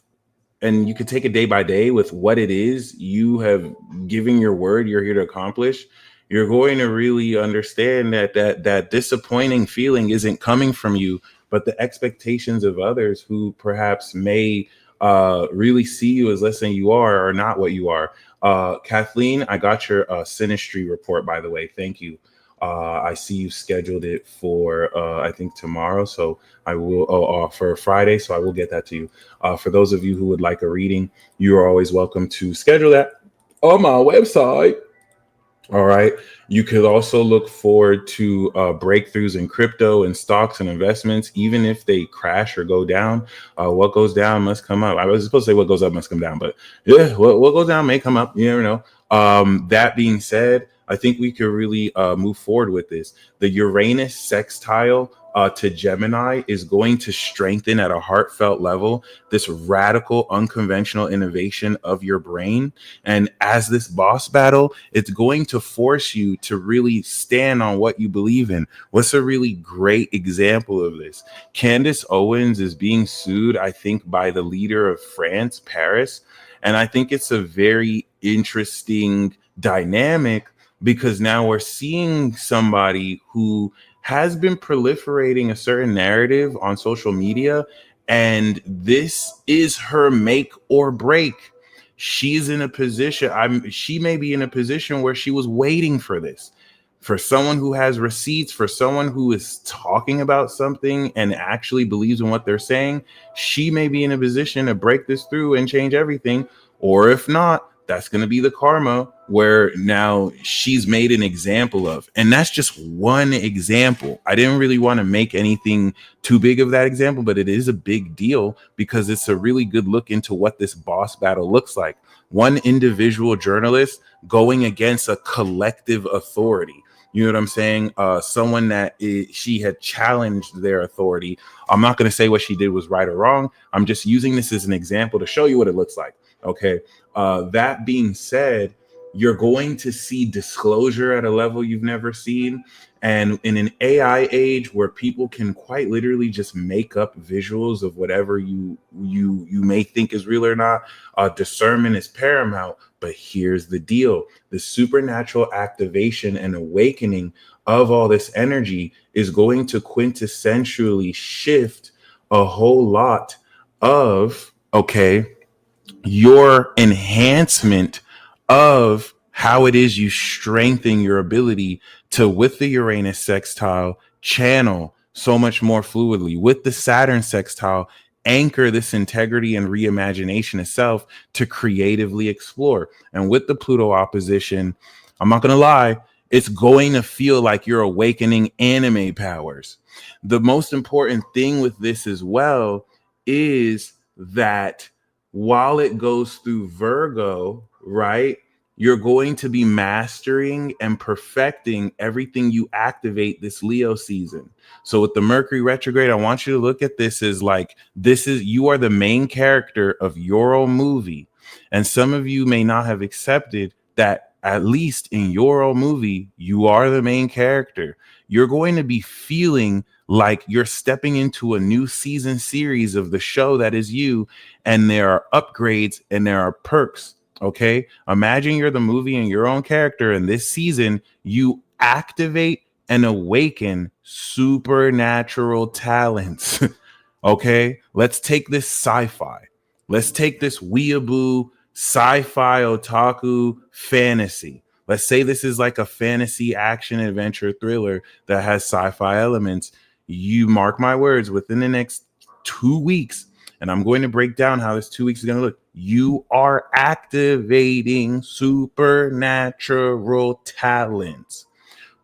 and you could take it day by day with what it is you have given your word you're here to accomplish, you're going to really understand that disappointing feeling isn't coming from you, but the expectations of others who perhaps may really see you as less than you are or not what you are. Kathleen, I got your Sinistry report, by the way. Thank you. I see you scheduled it for, I think tomorrow. So I will, for Friday. So I will get that to you. For those of you who would like a reading, you are always welcome to schedule that on my website. All right. You could also look forward to breakthroughs in crypto and stocks and investments, even if they crash or go down. What goes down must come up. I was supposed to say what goes up must come down, but yeah, what goes down may come up. You never know. That being said, I think we could really move forward with this. The Uranus sextile to Gemini is going to strengthen at a heartfelt level this radical, unconventional innovation of your brain. And as this boss battle, it's going to force you to really stand on what you believe in. What's a really great example of this? Candace Owens is being sued, I think, by the leader of France, Paris. And I think it's a very interesting dynamic, because now we're seeing somebody who has been proliferating a certain narrative on social media, and this is her make or break. She's in a position, she may be in a position where she was waiting for this. For someone who has receipts, for someone who is talking about something and actually believes in what they're saying, she may be in a position to break this through and change everything. Or if not, that's going to be the karma where now she's made an example of. And that's just one example. I didn't really want to make anything too big of that example, but it is a big deal because it's a really good look into what this boss battle looks like. One individual journalist going against a collective authority. You know what I'm saying? Someone that she had challenged their authority. I'm not going to say what she did was right or wrong. I'm just using this as an example to show you what it looks like. Okay. That being said, you're going to see disclosure at a level you've never seen. And in an AI age where people can quite literally just make up visuals of whatever you may think is real or not, discernment is paramount. But here's the deal. The supernatural activation and awakening of all this energy is going to quintessentially shift a whole lot of, your enhancement of how it is you strengthen your ability to, with the Uranus sextile, channel so much more fluidly. With the Saturn sextile, anchor this integrity and reimagination itself to creatively explore. And with the Pluto opposition, I'm not going to lie, it's going to feel like you're awakening anime powers. The most important thing with this as well is that while it goes through Virgo, right, you're going to be mastering and perfecting everything you activate this Leo season. So with the Mercury retrograde, I want you to look at this as like, you are the main character of your own movie. And some of you may not have accepted that, at least in your own movie, you are the main character. you're going to be feeling like you're stepping into a new season series of the show that is you, and there are upgrades and there are perks. Okay, imagine you're the movie and your own character, and this season you activate and awaken supernatural talents. Okay, let's take this sci-fi. Let's take this weeaboo sci-fi otaku fantasy. Let's say this is like a fantasy action adventure thriller that has sci-fi elements. You mark my words, within the next 2 weeks, and I'm going to break down how this 2 weeks is going to look. You are activating supernatural talents.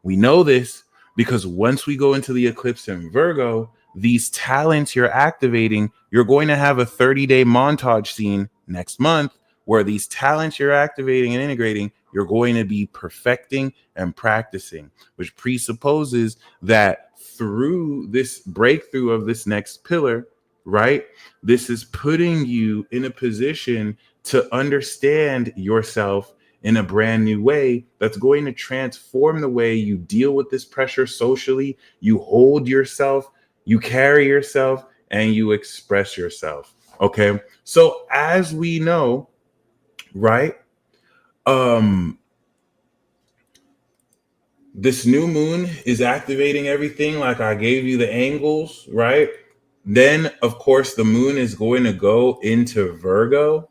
We know this because once we go into the eclipse in Virgo, these talents you're activating, you're going to have a 30-day montage scene next month where these talents you're activating and integrating, you're going to be perfecting and practicing, which presupposes that through this breakthrough of this next pillar, right, this is putting you in a position to understand yourself in a brand new way that's going to transform the way you deal with this pressure socially, you hold yourself, you carry yourself, and you express yourself. Okay. So as we know, right, this new moon is activating everything, like I gave you the angles, right? Then of course the moon is going to go into Virgo.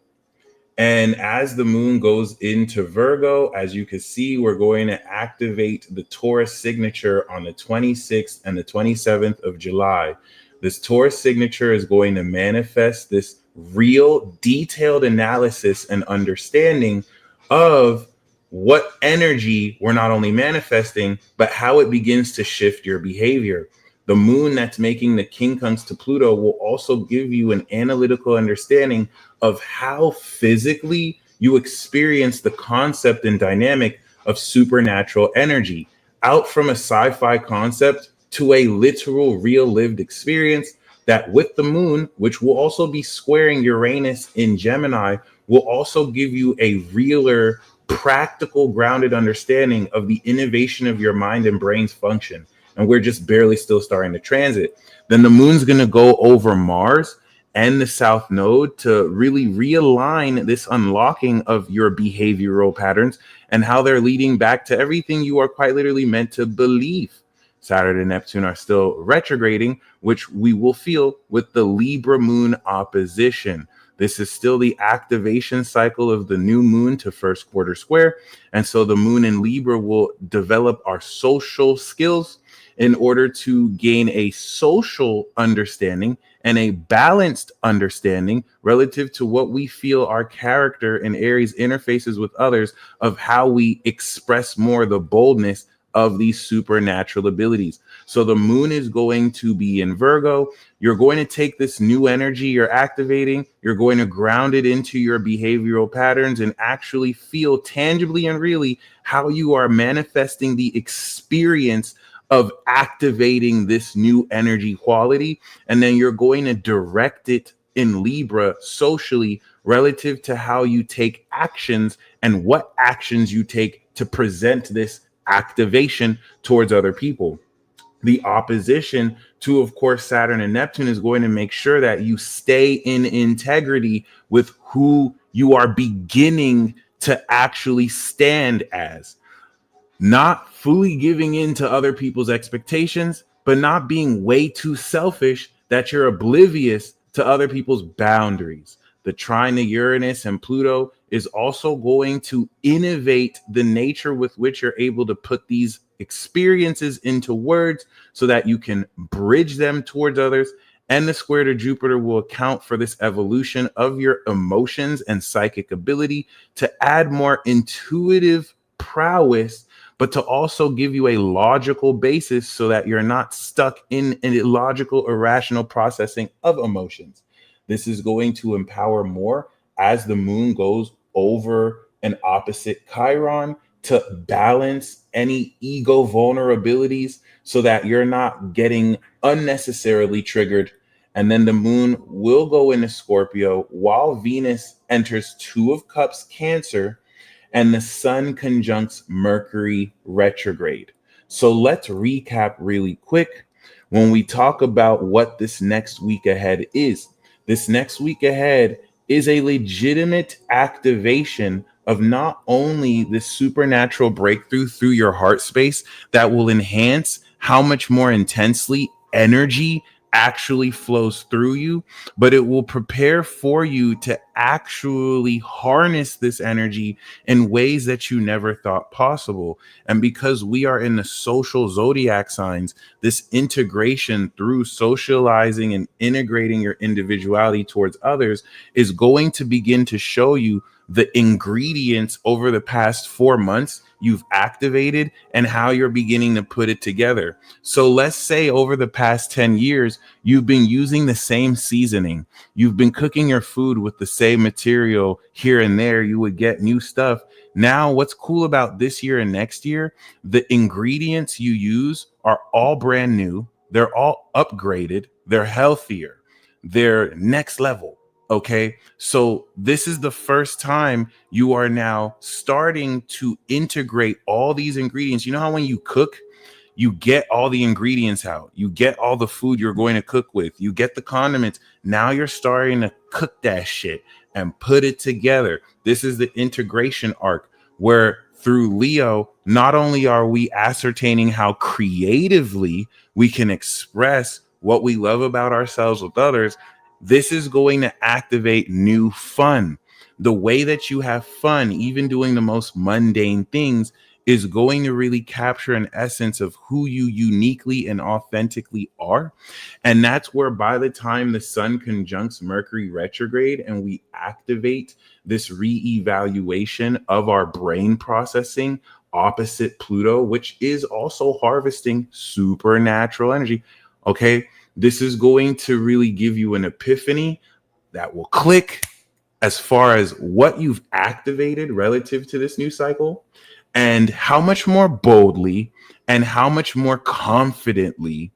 And as the moon goes into Virgo, as you can see, we're going to activate the Taurus signature on the 26th and the 27th of July. This Taurus signature is going to manifest this real detailed analysis and understanding of what energy we're not only manifesting, but how it begins to shift your behavior. The moon that's making the quincunx to Pluto will also give you an analytical understanding of how physically you experience the concept and dynamic of supernatural energy, out from a sci-fi concept to a literal, real lived experience that with the moon, which will also be squaring Uranus in Gemini, will also give you a realer, practical, grounded understanding of the innovation of your mind and brain's function. And we're just barely still starting to transit. Then the moon's going to go over Mars and the South Node to really realign this unlocking of your behavioral patterns and how they're leading back to everything you are quite literally meant to believe. Saturn and Neptune are still retrograding, which we will feel with the Libra moon opposition. This is still the activation cycle of the new moon to first quarter square. And so the moon in Libra will develop our social skills in order to gain a social understanding and a balanced understanding relative to what we feel our character in Aries interfaces with others, of how we express more the boldness of these supernatural abilities. So the moon is going to be in Virgo. You're going to take this new energy you're activating, you're going to ground it into your behavioral patterns and actually feel tangibly and really how you are manifesting the experience of activating this new energy quality. And then you're going to direct it in Libra socially relative to how you take actions and what actions you take to present this activation towards other people. The opposition to, of course, Saturn and Neptune is going to make sure that you stay in integrity with who you are beginning to actually stand as. Not fully giving in to other people's expectations, but not being way too selfish that you're oblivious to other people's boundaries. The trine to Uranus and Pluto is also going to innovate the nature with which you're able to put these experiences into words so that you can bridge them towards others. And the square to Jupiter will account for this evolution of your emotions and psychic ability to add more intuitive prowess, but to also give you a logical basis so that you're not stuck in an illogical, irrational processing of emotions. This is going to empower more as the moon goes over an opposite Chiron to balance any ego vulnerabilities so that you're not getting unnecessarily triggered. And then the moon will go into Scorpio while Venus enters 2 of Cups Cancer and the sun conjuncts Mercury retrograde. So let's recap really quick when we talk about what this next week ahead is. This next week ahead is a legitimate activation of not only the supernatural breakthrough through your heart space that will enhance how much more intensely energy actually flows through you, but it will prepare for you to actually harness this energy in ways that you never thought possible. And because we are in the social zodiac signs, this integration through socializing and integrating your individuality towards others is going to begin to show you the ingredients over the past 4 months you've activated and how you're beginning to put it together. So let's say over the past 10 years, you've been using the same seasoning. You've been cooking your food with the same material here and there. You would get new stuff. Now, what's cool about this year and next year, the ingredients you use are all brand new. They're all upgraded. They're healthier. They're next level. Okay. So this is the first time you are now starting to integrate all these ingredients. You know how when you cook, you get all the ingredients out, you get all the food you're going to cook with, you get the condiments. Now you're starting to cook that shit and put it together. This is the integration arc where through Leo, not only are we ascertaining how creatively we can express what we love about ourselves with others, this is going to activate new fun. The way that you have fun, even doing the most mundane things, is going to really capture an essence of who you uniquely and authentically are. And that's where by the time the sun conjuncts Mercury retrograde and we activate this re-evaluation of our brain processing opposite Pluto, which is also harvesting supernatural energy, okay, this is going to really give you an epiphany that will click as far as what you've activated relative to this new cycle and how much more boldly and how much more confidently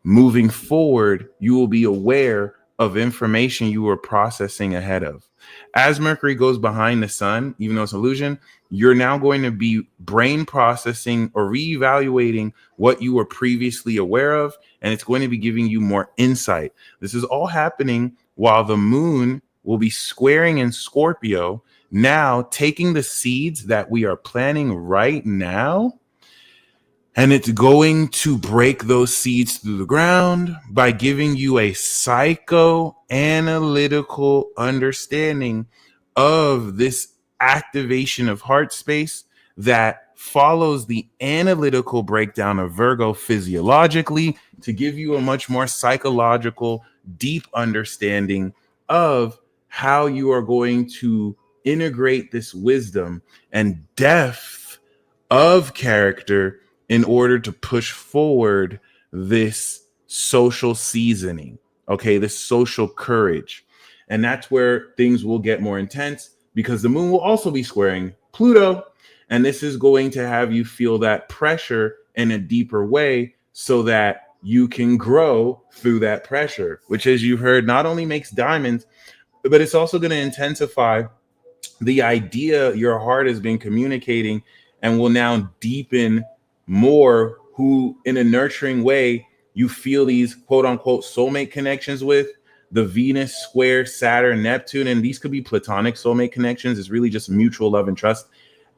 moving forward you will be aware of information you were processing ahead of. As Mercury goes behind the sun, even though it's an illusion, you're now going to be brain processing or reevaluating what you were previously aware of, and it's going to be giving you more insight. This is all happening while the moon will be squaring in Scorpio, now taking the seeds that we are planting right now, and it's going to break those seeds through the ground by giving you a psychoanalytical understanding of this activation of heart space that follows the analytical breakdown of Virgo physiologically to give you a much more psychological, deep understanding of how you are going to integrate this wisdom and depth of character in order to push forward this social seasoning, okay, this social courage. And that's where things will get more intense because the moon will also be squaring Pluto. And this is going to have you feel that pressure in a deeper way so that you can grow through that pressure, which, as you've heard, not only makes diamonds, but it's also going to intensify the idea your heart has been communicating and will now deepen more who in a nurturing way you feel these quote unquote soulmate connections with. The Venus square Saturn Neptune, and these could be platonic soulmate connections. It's really just mutual love and trust.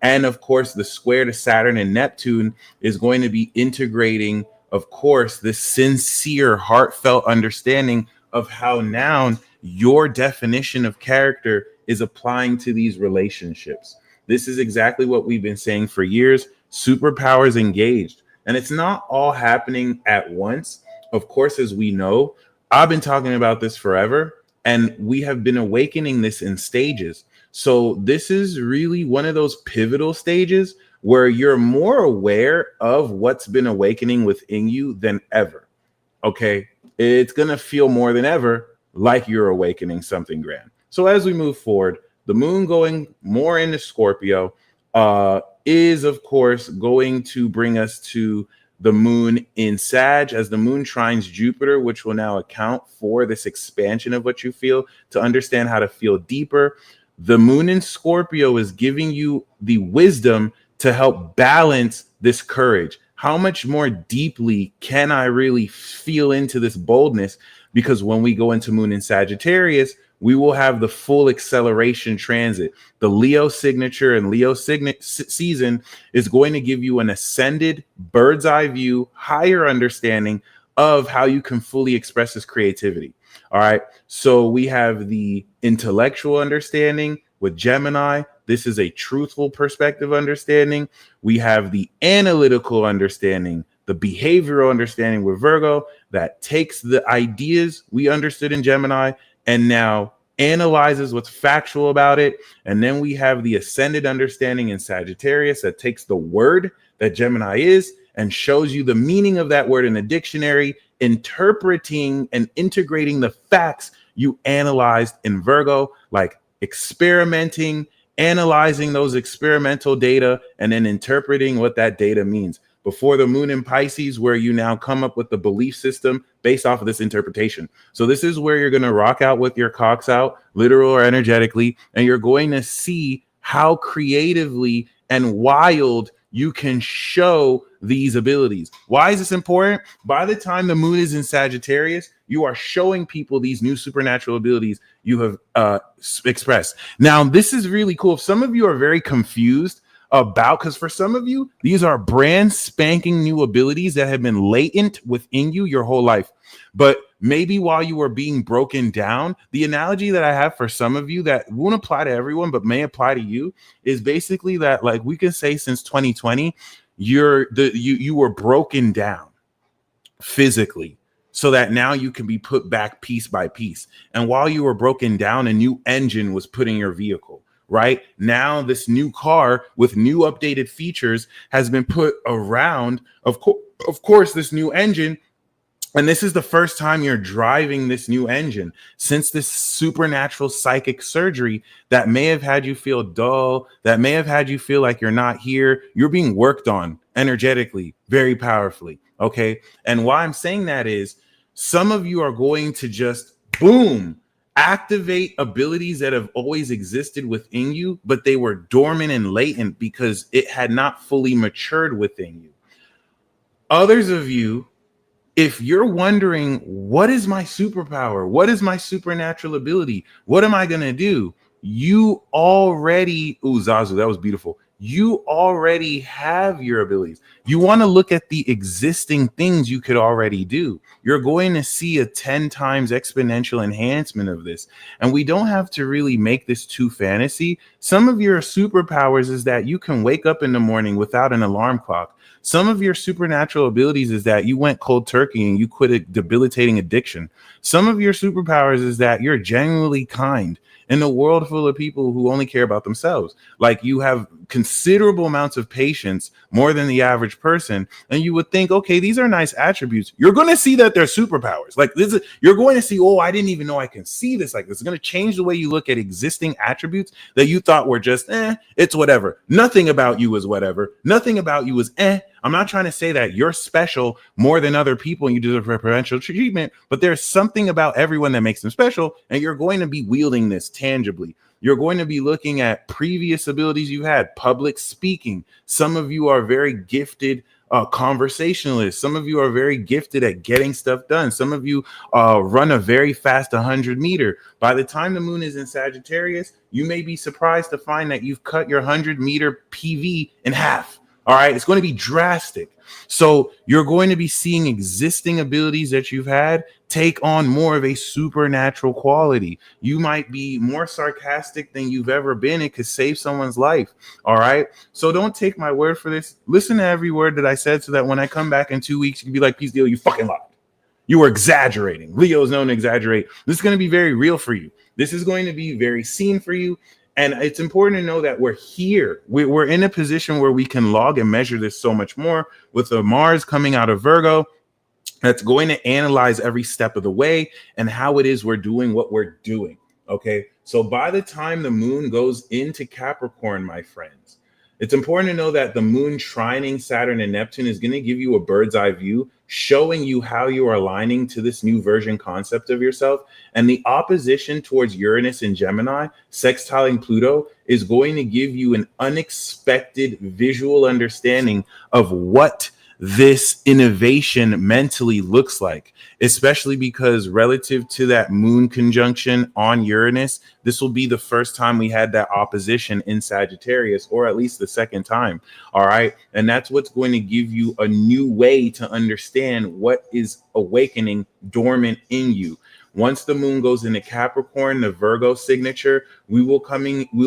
And of course the square to Saturn and Neptune is going to be integrating, of course, this sincere heartfelt understanding of how now your definition of character is applying to these relationships. This is exactly what we've been saying for years. Superpowers engaged. And it's not all happening at once. Of course, as we know, I've been talking about this forever, and we have been awakening this in stages. So this is really one of those pivotal stages where you're more aware of what's been awakening within you than ever. Okay. It's going to feel more than ever like you're awakening something grand. So as we move forward, the moon going more into Scorpio is, of course, going to bring us to the moon in Sag as the moon trines Jupiter, which will now account for this expansion of what you feel to understand how to feel deeper. The moon in Scorpio is giving you the wisdom to help balance this courage. how much more deeply can I really feel into this boldness? Because when we go into moon in Sagittarius, we will have the full acceleration transit. The Leo signature and Leo season is going to give you an ascended bird's eye view, higher understanding of how you can fully express this creativity. All right. So we have the intellectual understanding with Gemini. This is a truthful perspective understanding. We have the analytical understanding, the behavioral understanding with Virgo that takes the ideas we understood in Gemini and now analyzes what's factual about it. And then we have the ascended understanding in Sagittarius that takes the word that Gemini is and shows you the meaning of that word in a dictionary, interpreting and integrating the facts you analyzed in Virgo, like experimenting, analyzing those experimental data, and then interpreting what that data means. Before the moon in Pisces, where you now come up with the belief system based off of this interpretation. So this is where you're going to rock out with your cocks out, literal or energetically, and you're going to see how creatively and wild you can show these abilities. Why is this important? By the time the moon is in Sagittarius, you are showing people these new supernatural abilities you have expressed. Now, this is really cool. If some of you are very confused about, because for some of you, these are brand spanking new abilities that have been latent within you your whole life. But maybe while you were being broken down, the analogy that I have for some of you that won't apply to everyone, but may apply to you is basically that, like, we can say since 2020, you were broken down physically so that now you can be put back piece by piece. And while you were broken down, a new engine was put in your vehicle. Right now, this new car with new updated features has been put around, of course, this new engine. And this is the first time you're driving this new engine since this supernatural psychic surgery that may have had you feel dull, that may have had you feel like you're not here. You're being worked on energetically, very powerfully. Okay. And why I'm saying that is some of you are going to just boom, activate abilities that have always existed within you, but they were dormant and latent because it had not fully matured within you. Others of you, if you're wondering, what is my superpower? What is my supernatural ability? What am I going to do? You already, Zazu, that was beautiful. You already have your abilities. You want to look at the existing things you could already do. You're going to see a 10 times exponential enhancement of this. And we don't have to really make this too fantasy. Some of your superpowers is that you can wake up in the morning without an alarm clock. Some of your supernatural abilities is that you went cold turkey and you quit a debilitating addiction. Some of your superpowers is that you're genuinely kind in a world full of people who only care about themselves. Like, you have considerable amounts of patience, more than the average person. And you would think, okay, these are nice attributes. You're going to see that they're superpowers. Like, you're going to see, oh, I didn't even know I can see this. Like, it's going to change the way you look at existing attributes that you thought were just, it's whatever. Nothing about you is whatever. Nothing about you is, I'm not trying to say that you're special more than other people and you deserve preferential treatment, but there's something about everyone that makes them special, and you're going to be wielding this tangibly. You're going to be looking at previous abilities you had, public speaking. Some of you are very gifted conversationalists. Some of you are very gifted at getting stuff done. Some of you run a very fast 100-meter. By the time the moon is in Sagittarius, you may be surprised to find that you've cut your 100-meter PV in half. All right, it's going to be drastic. So you're going to be seeing existing abilities that you've had take on more of a supernatural quality. You might be more sarcastic than you've ever been. It could save someone's life. All right. So don't take my word for this. Listen to every word that I said so that when I come back in 2 weeks, you can be like, Peace Deal, you fucking lied. You were exaggerating. Leo is known to exaggerate. This is going to be very real for you. This is going to be very seen for you. And it's important to know that we're here. We're in a position where we can log and measure this so much more with the Mars coming out of Virgo. That's going to analyze every step of the way and how it is we're doing what we're doing. Okay. So by the time the moon goes into Capricorn, my friends, it's important to know that the moon trining Saturn and Neptune is going to give you a bird's eye view, showing you how you are aligning to this new version concept of yourself. And the opposition towards Uranus and Gemini, sextiling Pluto, is going to give you an unexpected visual understanding of what this innovation mentally looks like, especially because relative to that moon conjunction on Uranus, this will be the first time we had that opposition in Sagittarius, or at least the second time. All right. And that's what's going to give you a new way to understand what is awakening dormant in you. Once the moon goes into Capricorn, the Virgo signature, we'll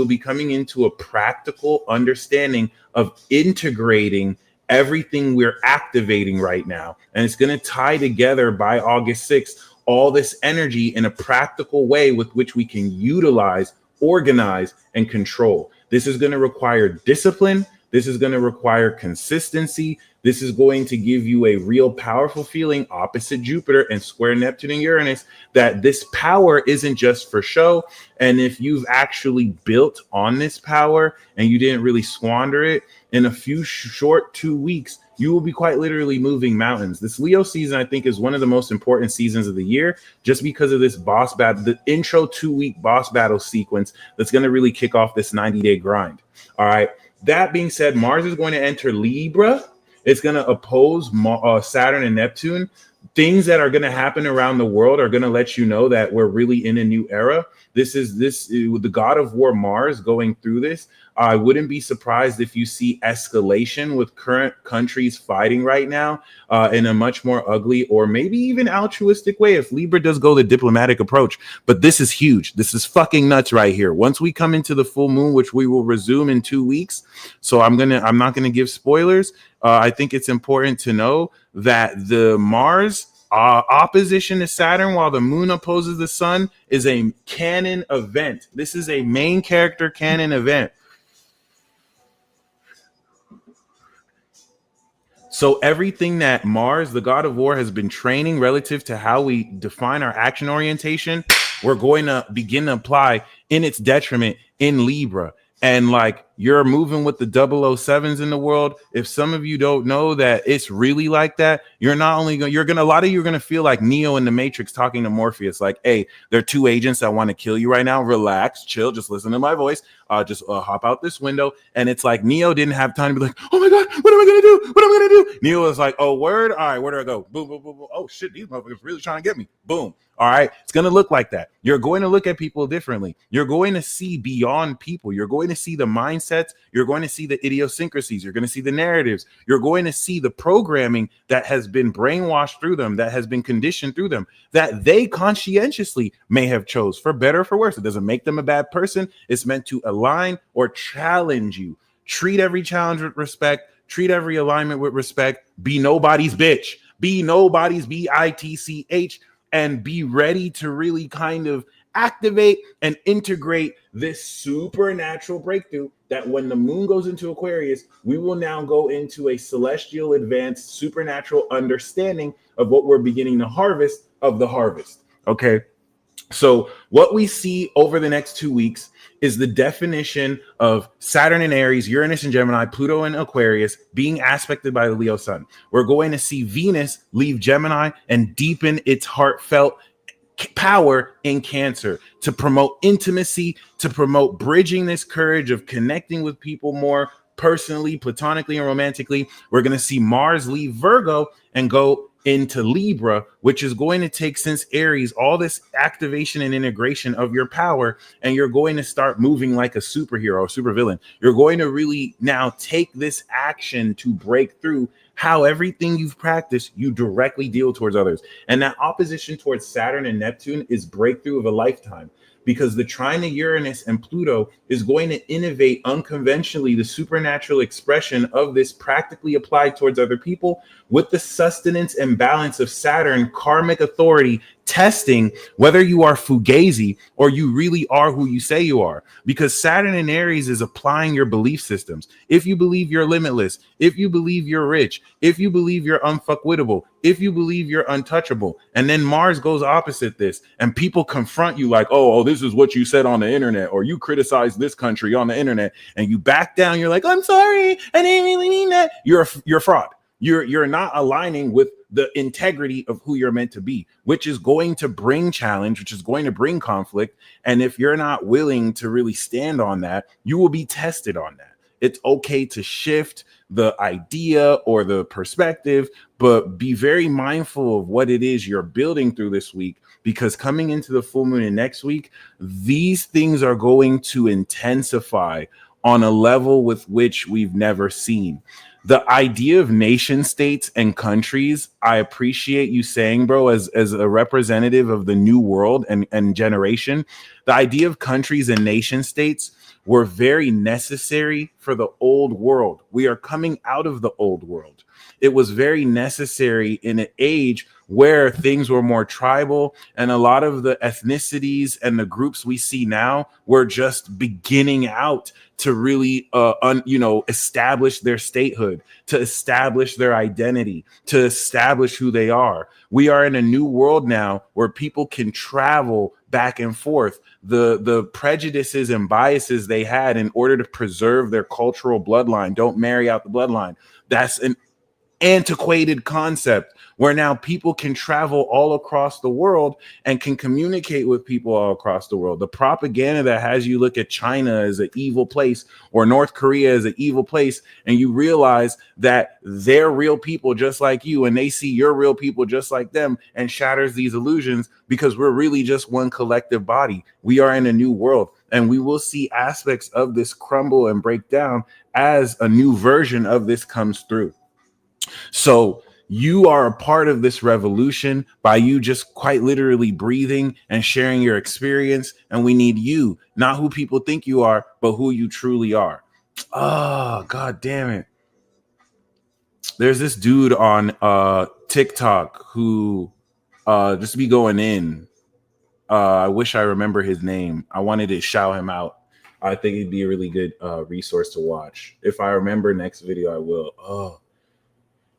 be coming into a practical understanding of integrating everything we're activating right now. And it's going to tie together by August 6th, all this energy in a practical way with which we can utilize, organize, and control. This is going to require discipline. This is going to require consistency. This is going to give you a real powerful feeling opposite Jupiter and square Neptune and Uranus, that this power isn't just for show. And if you've actually built on this power and you didn't really squander it, in a few short 2 weeks, you will be quite literally moving mountains. This Leo season, I think, is one of the most important seasons of the year, just because of this boss battle, the intro 2-week boss battle sequence that's going to really kick off this 90-day grind. All right. That being said, Mars is going to enter Libra. It's going to oppose Saturn and Neptune. Things that are going to happen around the world are going to let you know that we're really in a new era. This is the god of war Mars going through this. I wouldn't be surprised if you see escalation with current countries fighting right now in a much more ugly or maybe even altruistic way if Libra does go the diplomatic approach. But this is huge. This is fucking nuts right here. Once we come into the full moon, which we will resume in 2 weeks, so I'm not gonna give spoilers. I think it's important to know that the Mars opposition to Saturn while the moon opposes the sun is a canon event. This is a main character canon event. So everything that Mars, the god of war, has been training relative to how we define our action orientation, we're going to begin to apply in its detriment in Libra. And like, you're moving with the 007s in the world. If some of you don't know that it's really like that, you're not only going, a lot of you are going to feel like Neo in the Matrix talking to Morpheus, like, hey, there are 2 agents that want to kill you right now. Relax, chill, just listen to my voice. Just hop out this window. And it's like Neo didn't have time to be like, oh my God, what am I going to do? What am I going to do? Neo was like, oh, word. All right, where do I go? Boom, boom, boom, boom. Oh shit, these motherfuckers really trying to get me. Boom. All right. It's going to look like that. You're going to look at people differently. You're going to see beyond people. You're going to see the mindsets. You're going to see the idiosyncrasies. You're going to see the narratives. You're going to see the programming that has been brainwashed through them, that has been conditioned through them, that they conscientiously may have chose, for better or for worse. It doesn't make them a bad person. It's meant to align or challenge you. Treat every challenge with respect. Treat every alignment with respect. Be nobody's bitch. Be nobody's bitch. And be ready to really kind of activate and integrate this supernatural breakthrough that when the moon goes into Aquarius, we will now go into a celestial advanced supernatural understanding of what we're beginning to harvest of the harvest. Okay. So what we see over the next 2 weeks is the definition of Saturn in Aries, Uranus in Gemini, Pluto in Aquarius being aspected by the Leo sun. We're going to see Venus leave Gemini and deepen its heartfelt power in Cancer to promote intimacy, to promote bridging this courage of connecting with people more personally, platonically, and romantically. We're going to see Mars leave Virgo and go into Libra, which is going to take, since Aries, all this activation and integration of your power, and you're going to start moving like a superhero or supervillain. You're going to really now take this action to break through how everything you've practiced, you directly deal towards others. And that opposition towards Saturn and Neptune is breakthrough of a lifetime, because the trine to Uranus and Pluto is going to innovate unconventionally the supernatural expression of this practically applied towards other people, with the sustenance and balance of Saturn, karmic authority, testing whether you are fugazi or you really are who you say you are. Because Saturn in Aries is applying your belief systems. If you believe you're limitless, if you believe you're rich, if you believe you're unfuckwittable, if you believe you're untouchable, and then Mars goes opposite this, and people confront you like, oh, this is what you said on the internet, or you criticize this country on the internet, and you back down. You're like, I'm sorry, I didn't really mean that. You're a fraud. You're not aligning with the integrity of who you're meant to be, which is going to bring challenge, which is going to bring conflict. And if you're not willing to really stand on that, you will be tested on that. It's okay to shift the idea or the perspective, but be very mindful of what it is you're building through this week, because coming into the full moon and next week, these things are going to intensify on a level with which we've never seen. The idea of nation states and countries, I appreciate you saying, bro, as a representative of the new world and generation, the idea of countries and nation states were very necessary for the old world. We are coming out of the old world. It was very necessary in an age where things were more tribal, and a lot of the ethnicities and the groups we see now were just beginning out to really establish their statehood, to establish their identity, to establish who they are. We are in a new world now where people can travel back and forth. The prejudices and biases they had in order to preserve their cultural bloodline, don't marry out the bloodline. That's an antiquated concept where now people can travel all across the world and can communicate with people all across the world. The propaganda that has you look at China as an evil place or North Korea as an evil place, and you realize that they're real people just like you, and they see you're real people just like them, and shatters these illusions, because we're really just one collective body. We are in a new world, and we will see aspects of this crumble and break down as a new version of this comes through. So you are a part of this revolution by you just quite literally breathing and sharing your experience. And we need you, not who people think you are, but who you truly are. Oh, God damn it. There's this dude on TikTok who just be going in. I wish I remember his name. I wanted to shout him out. I think it'd be a really good resource to watch. If I remember next video, I will. Oh.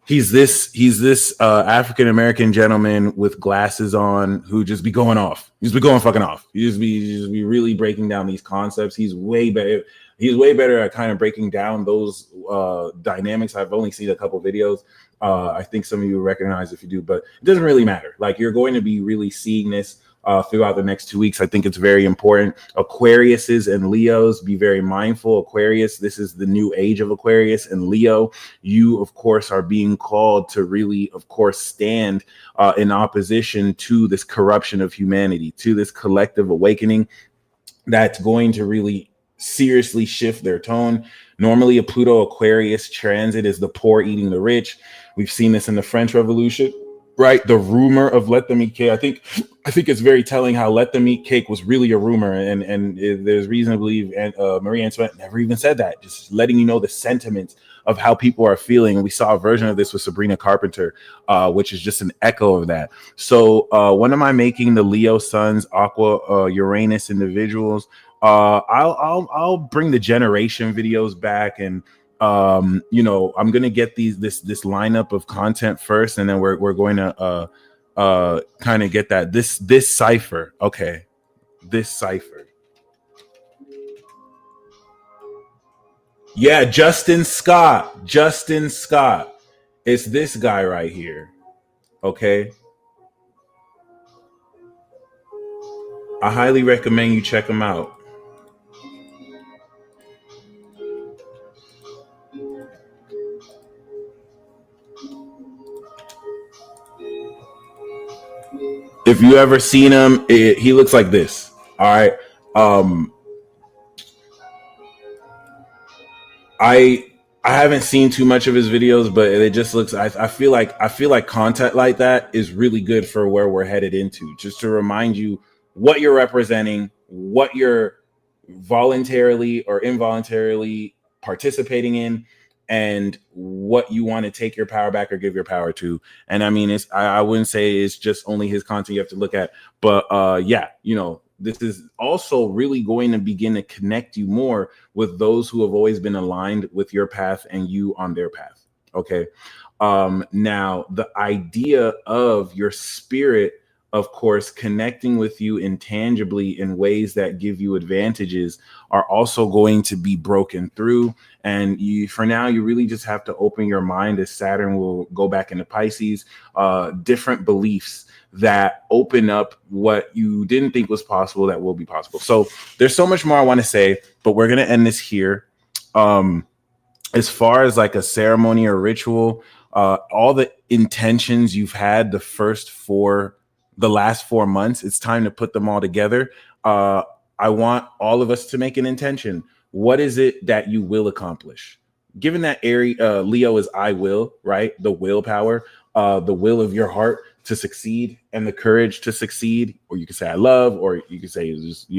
He's this African American gentleman with glasses on who just be going off. He's be going fucking off. He just be really breaking down these concepts. He's way better. He's way better at kind of breaking down those dynamics. I've only seen a couple videos. I think some of you recognize if you do, but it doesn't really matter. Like, you're going to be really seeing this throughout the next 2 weeks. I think it's very important. Aquariuses and Leos, be very mindful. Aquarius, this is the new age of Aquarius. And Leo, you, of course, are being called to really, of course, stand in opposition to this corruption of humanity, to this collective awakening that's going to really seriously shift their tone. Normally, a Pluto Aquarius transit is the poor eating the rich. We've seen this in the French Revolution. Right, the rumor of let them eat cake. I think it's very telling how let them eat cake was really a rumor, and there's reason to believe. And Marie Antoinette never even said that. Just letting you know the sentiment of how people are feeling. And we saw a version of this with Sabrina Carpenter, which is just an echo of that. So when am I making the Leo Suns, Aqua, Uranus individuals? I'll bring the generation videos back, and I'm gonna get this lineup of content first, and then we're going to kind of get that this cipher. Okay, this cipher. Yeah, Justin Scott. It's this guy right here. Okay, I highly recommend you check him out. If you ever seen him, he looks like this. All right. I haven't seen too much of his videos, but it just looks. I feel like content like that is really good for where we're headed into. Just to remind you what you're representing, what you're voluntarily or involuntarily participating in, and what you want to take your power back or give your power to. And I mean, I wouldn't say it's just only his content you have to look at, but this is also really going to begin to connect you more with those who have always been aligned with your path and you on their path. Okay. Now the idea of your spirit, of course, connecting with you intangibly in ways that give you advantages are also going to be broken through. And for now, you really just have to open your mind as Saturn will go back into Pisces, different beliefs that open up what you didn't think was possible that will be possible. So there's so much more I want to say, but we're going to end this here. as far as like a ceremony or ritual, all the intentions you've had the last 4 months, it's time to put them all together. I want all of us to make an intention. What is it that you will accomplish? Given that Leo is I will, right? The willpower, the will of your heart to succeed and the courage to succeed, or you can say I love, or you can say just,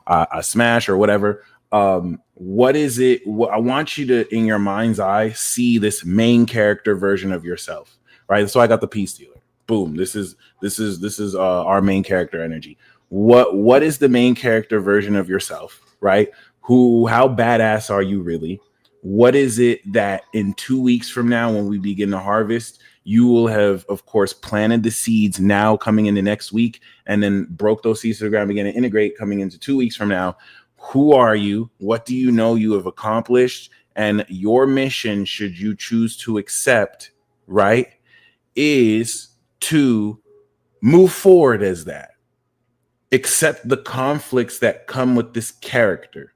I smash or whatever. What is it? I want you to, in your mind's eye, see this main character version of yourself, right? So I got the peace dealer. Boom. This is our main character energy. What is the main character version of yourself, right? How badass are you really? What is it that in 2 weeks from now, when we begin to harvest, you will have, of course, planted the seeds now coming into next week, and then broke those seeds to the ground, begin to integrate coming into 2 weeks from now. Who are you? What do you know you have accomplished? And your mission, should you choose to accept, right, is to move forward as that. Accept the conflicts that come with this character.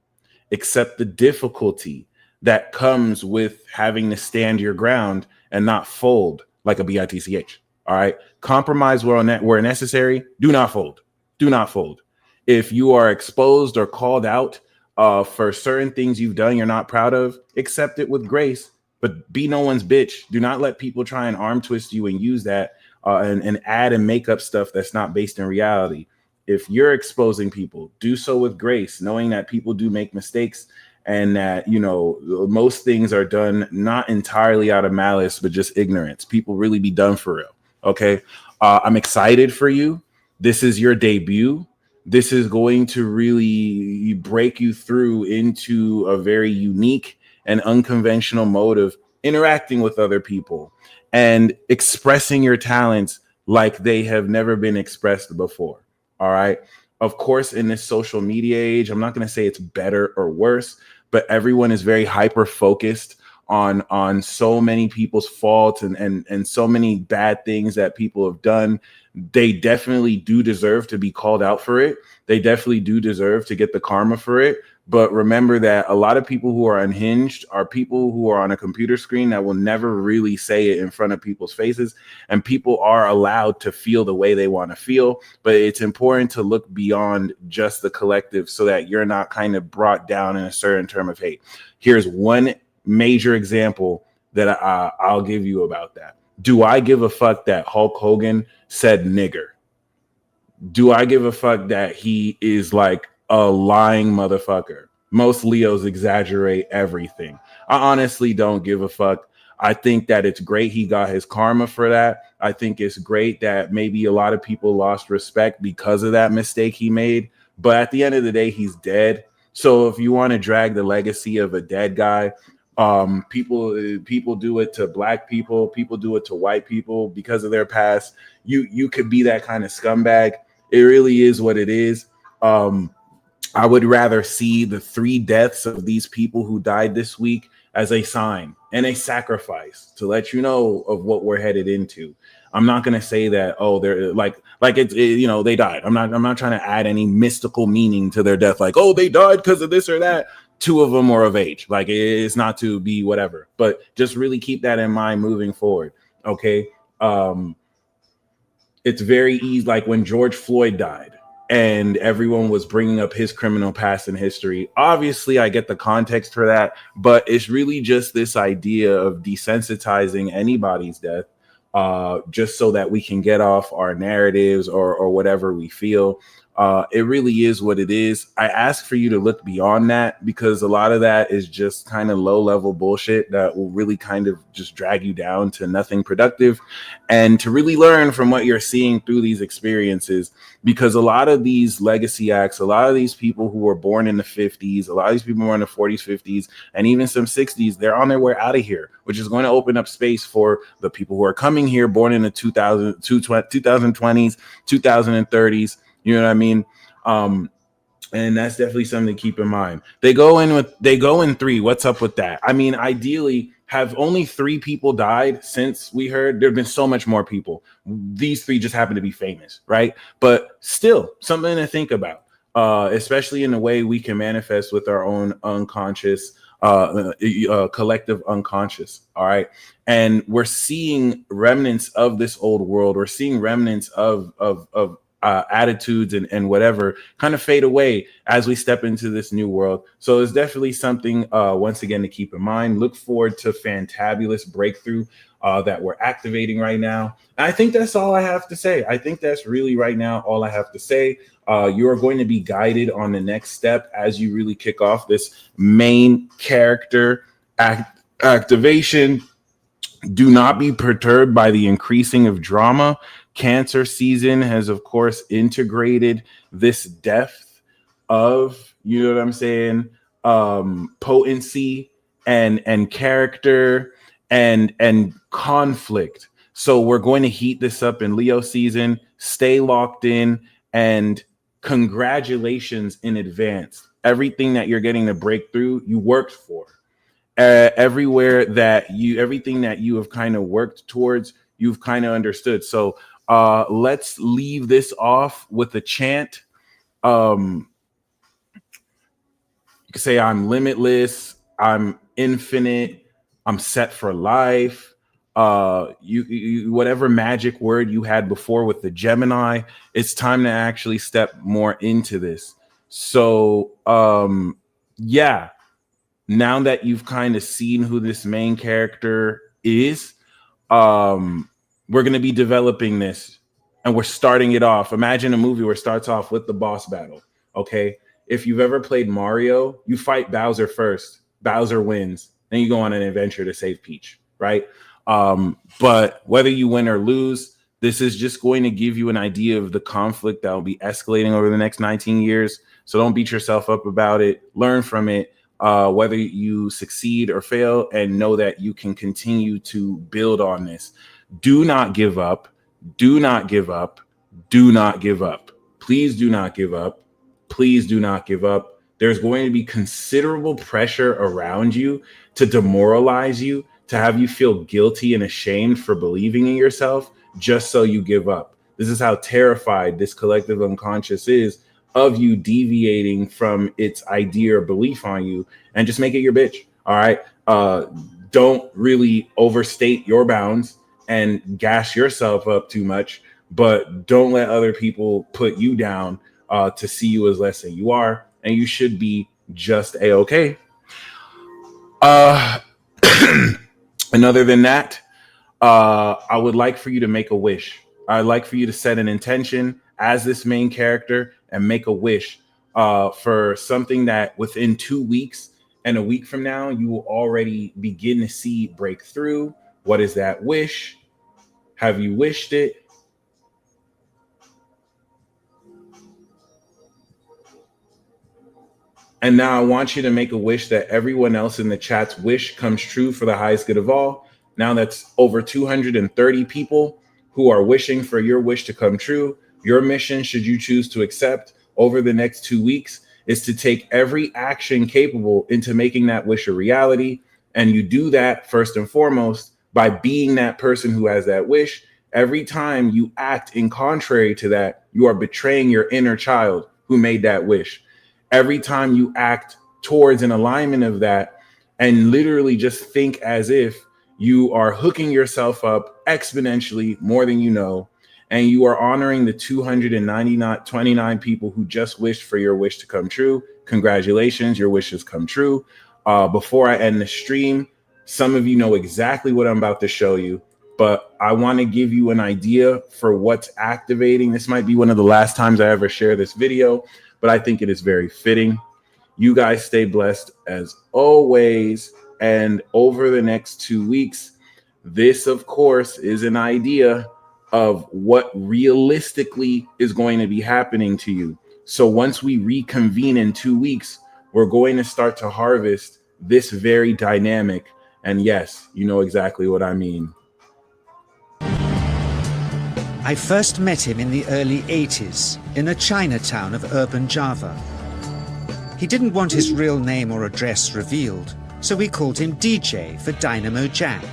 Accept the difficulty that comes with having to stand your ground and not fold like a bitch. All right. Compromise where necessary. Do not fold. Do not fold. If you are exposed or called out for certain things you've done you're not proud of, accept it with grace, but be no one's bitch. Do not let people try and arm twist you and use that and add and make up stuff that's not based in reality. If you're exposing people, do so with grace, knowing that people do make mistakes, and that, most things are done not entirely out of malice, but just ignorance. People really be done for real. Okay. I'm excited for you. This is your debut. This is going to really break you through into a very unique and unconventional mode of interacting with other people and expressing your talents like they have never been expressed before. All right. Of course, in this social media age, I'm not going to say it's better or worse, but everyone is very hyper focused on so many people's faults and so many bad things that people have done. They definitely do deserve to be called out for it. They definitely do deserve to get the karma for it. But remember that a lot of people who are unhinged are people who are on a computer screen that will never really say it in front of people's faces. And people are allowed to feel the way they want to feel. But it's important to look beyond just the collective so that you're not kind of brought down in a certain term of hate. Here's one major example that I'll give you about that. Do I give a fuck that Hulk Hogan said nigger? Do I give a fuck that he is like a lying motherfucker? Most Leos exaggerate everything. I honestly don't give a fuck. I think that it's great he got his karma for that. I think it's great that maybe a lot of people lost respect because of that mistake he made. But at the end of the day, he's dead. So if you want to drag the legacy of a dead guy, people do it to black people. People do it to white people because of their past. You could be that kind of scumbag. It really is what it is. I would rather see the 3 deaths of these people who died this week as a sign and a sacrifice to let you know of what we're headed into. I'm not going to say that, they're like they died. I'm not trying to add any mystical meaning to their death. Like, they died because of this or that. 2 of them were of age. Like, it's not to be whatever, but just really keep that in mind moving forward. Okay. It's very easy. Like when George Floyd died and everyone was bringing up his criminal past and history. Obviously, I get the context for that, but it's really just this idea of desensitizing anybody's death, just so that we can get off our narratives or whatever we feel. It really is what it is. I ask for you to look beyond that, because a lot of that is just kind of low level bullshit that will really kind of just drag you down to nothing productive, and to really learn from what you're seeing through these experiences. Because a lot of these legacy acts, a lot of these people who were born in the 50s, a lot of these people were in the 40s, 50s, and even some 60s, they're on their way out of here, which is going to open up space for the people who are coming here born in the 2020s, 2030s. You know what I mean? And that's definitely something to keep in mind. They go in 3. What's up with that? I mean, ideally, have only 3 people died since we heard? There have been so much more people. These 3 just happen to be famous, right? But still, something to think about, especially in the way we can manifest with our own unconscious collective unconscious. All right. And we're seeing remnants of this old world. We're seeing remnants of attitudes and whatever kind of fade away as we step into this new world. So it's definitely something, once again, to keep in mind. Look forward to fantabulous breakthrough that we're activating right now. And I think that's all I have to say. I think that's really right now all I have to say. You are going to be guided on the next step as you really kick off this main character activation. Do not be perturbed by the increasing of drama. Cancer season has, of course, integrated this depth of, you know what I'm saying, potency and character and conflict. So we're going to heat this up in Leo season. Stay locked in, and congratulations in advance. Everything that you're getting to break through, you worked for. Everything that you have kind of worked towards, you've kind of understood. So let's leave this off with a chant. You could say, I'm limitless, I'm infinite, I'm set for life. You whatever magic word you had before with the Gemini, it's time to actually step more into this. So yeah, now that you've kind of seen who this main character is, we're going to be developing this, and we're starting it off. Imagine a movie where it starts off with the boss battle. Okay, if you've ever played Mario, you fight Bowser first. Bowser wins, then you go on an adventure to save Peach, right? But whether you win or lose, this is just going to give you an idea of the conflict that will be escalating over the next 19 years. So don't beat yourself up about it. Learn from it, whether you succeed or fail, and know that you can continue to build on this. Do not give up. Do not give up. Do not give up. Please do not give up. Please do not give up. There's going to be considerable pressure around you to demoralize you, to have you feel guilty and ashamed for believing in yourself just so you give up. This is how terrified this collective unconscious is of you deviating from its idea or belief on you, and just make it your bitch. All right. Don't really overstate your bounds and gas yourself up too much, but don't let other people put you down to see you as less than you are. And you should be just a-okay. And other than that, I would like for you to make a wish. I'd like for you to set an intention as this main character and make a wish for something that within 2 weeks and a week from now, you will already begin to see breakthrough. What is that wish? Have you wished it? And now I want you to make a wish that everyone else in the chat's wish comes true for the highest good of all. Now that's over 230 people who are wishing for your wish to come true. Your mission, should you choose to accept over the next 2 weeks, is to take every action capable into making that wish a reality. And you do that first and foremost by being that person who has that wish. Every time you act in contrary to that, you are betraying your inner child who made that wish. Every time you act towards an alignment of that and literally just think as if you are hooking yourself up exponentially more than you know, and you are honoring the 229 people who just wished for your wish to come true. Congratulations, your wish has come true. Before I end the stream, some of you know exactly what I'm about to show you, but I want to give you an idea for what's activating. This might be one of the last times I ever share this video, but I think it is very fitting. You guys stay blessed as always. And over the next 2 weeks, this, of course, is an idea of what realistically is going to be happening to you. So once we reconvene in 2 weeks, we're going to start to harvest this very dynamic. And yes, you know exactly what I mean. I first met him in the early 80s in a Chinatown of urban Java. He didn't want his real name or address revealed, so we called him DJ for Dynamo Jack.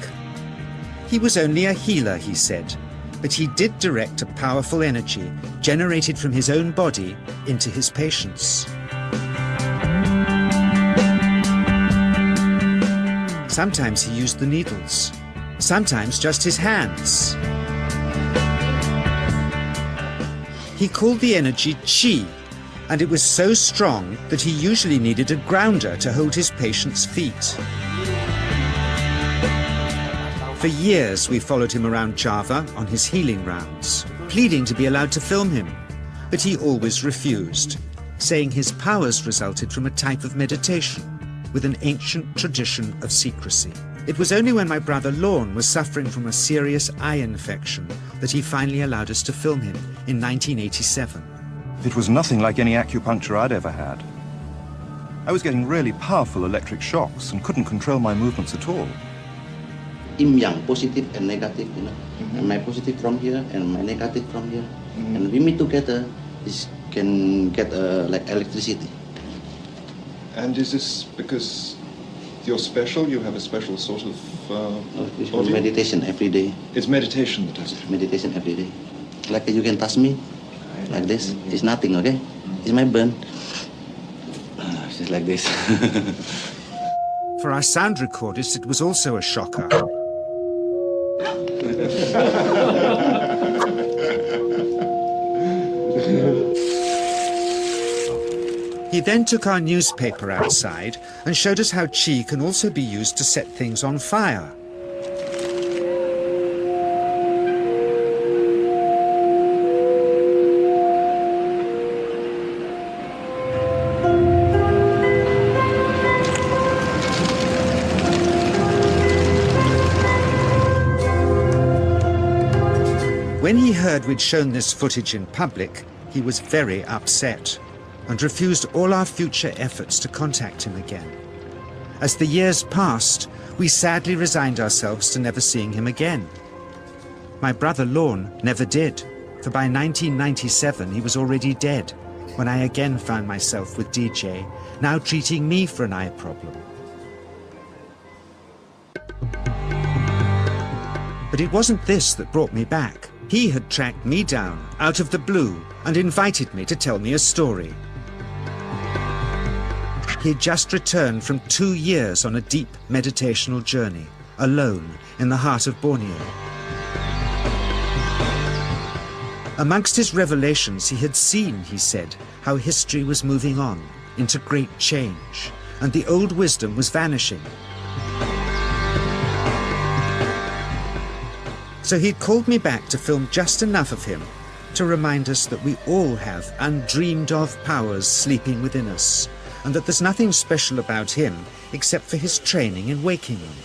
He was only a healer, he said, but he did direct a powerful energy generated from his own body into his patients. Sometimes he used the needles, sometimes just his hands. He called the energy chi, and it was so strong that he usually needed a grounder to hold his patient's feet. For years we followed him around Java on his healing rounds, pleading to be allowed to film him, but he always refused, saying his powers resulted from a type of meditation with an ancient tradition of secrecy. It was only when my brother Lorne was suffering from a serious eye infection that he finally allowed us to film him in 1987. It was nothing like any acupuncture I'd ever had. I was getting really powerful electric shocks and couldn't control my movements at all. Yin yang, positive and negative, you know. And my positive from here and my negative from here. And we meet together, this can get like electricity. And is this because you're special? You have a special sort of It's meditation every day. It's meditation that does it. Meditation every day. Like you can touch me, like this. It's nothing, okay? It's my burn. It's just like this. For our sound recordist, it was also a shocker. He then took our newspaper outside and showed us how chi can also be used to set things on fire. When he heard we'd shown this footage in public, he was very upset and refused all our future efforts to contact him again. As the years passed, we sadly resigned ourselves to never seeing him again. My brother Lorne never did, for by 1997 he was already dead, when I again found myself with DJ, now treating me for an eye problem. But it wasn't this that brought me back. He had tracked me down out of the blue and invited me to tell me a story. He'd just returned from 2 years on a deep meditational journey, alone in the heart of Borneo. Amongst his revelations, he had seen, he said, how history was moving on into great change, and the old wisdom was vanishing. So he'd called me back to film just enough of him to remind us that we all have undreamed of powers sleeping within us, and that there's nothing special about him except for his training in waking them.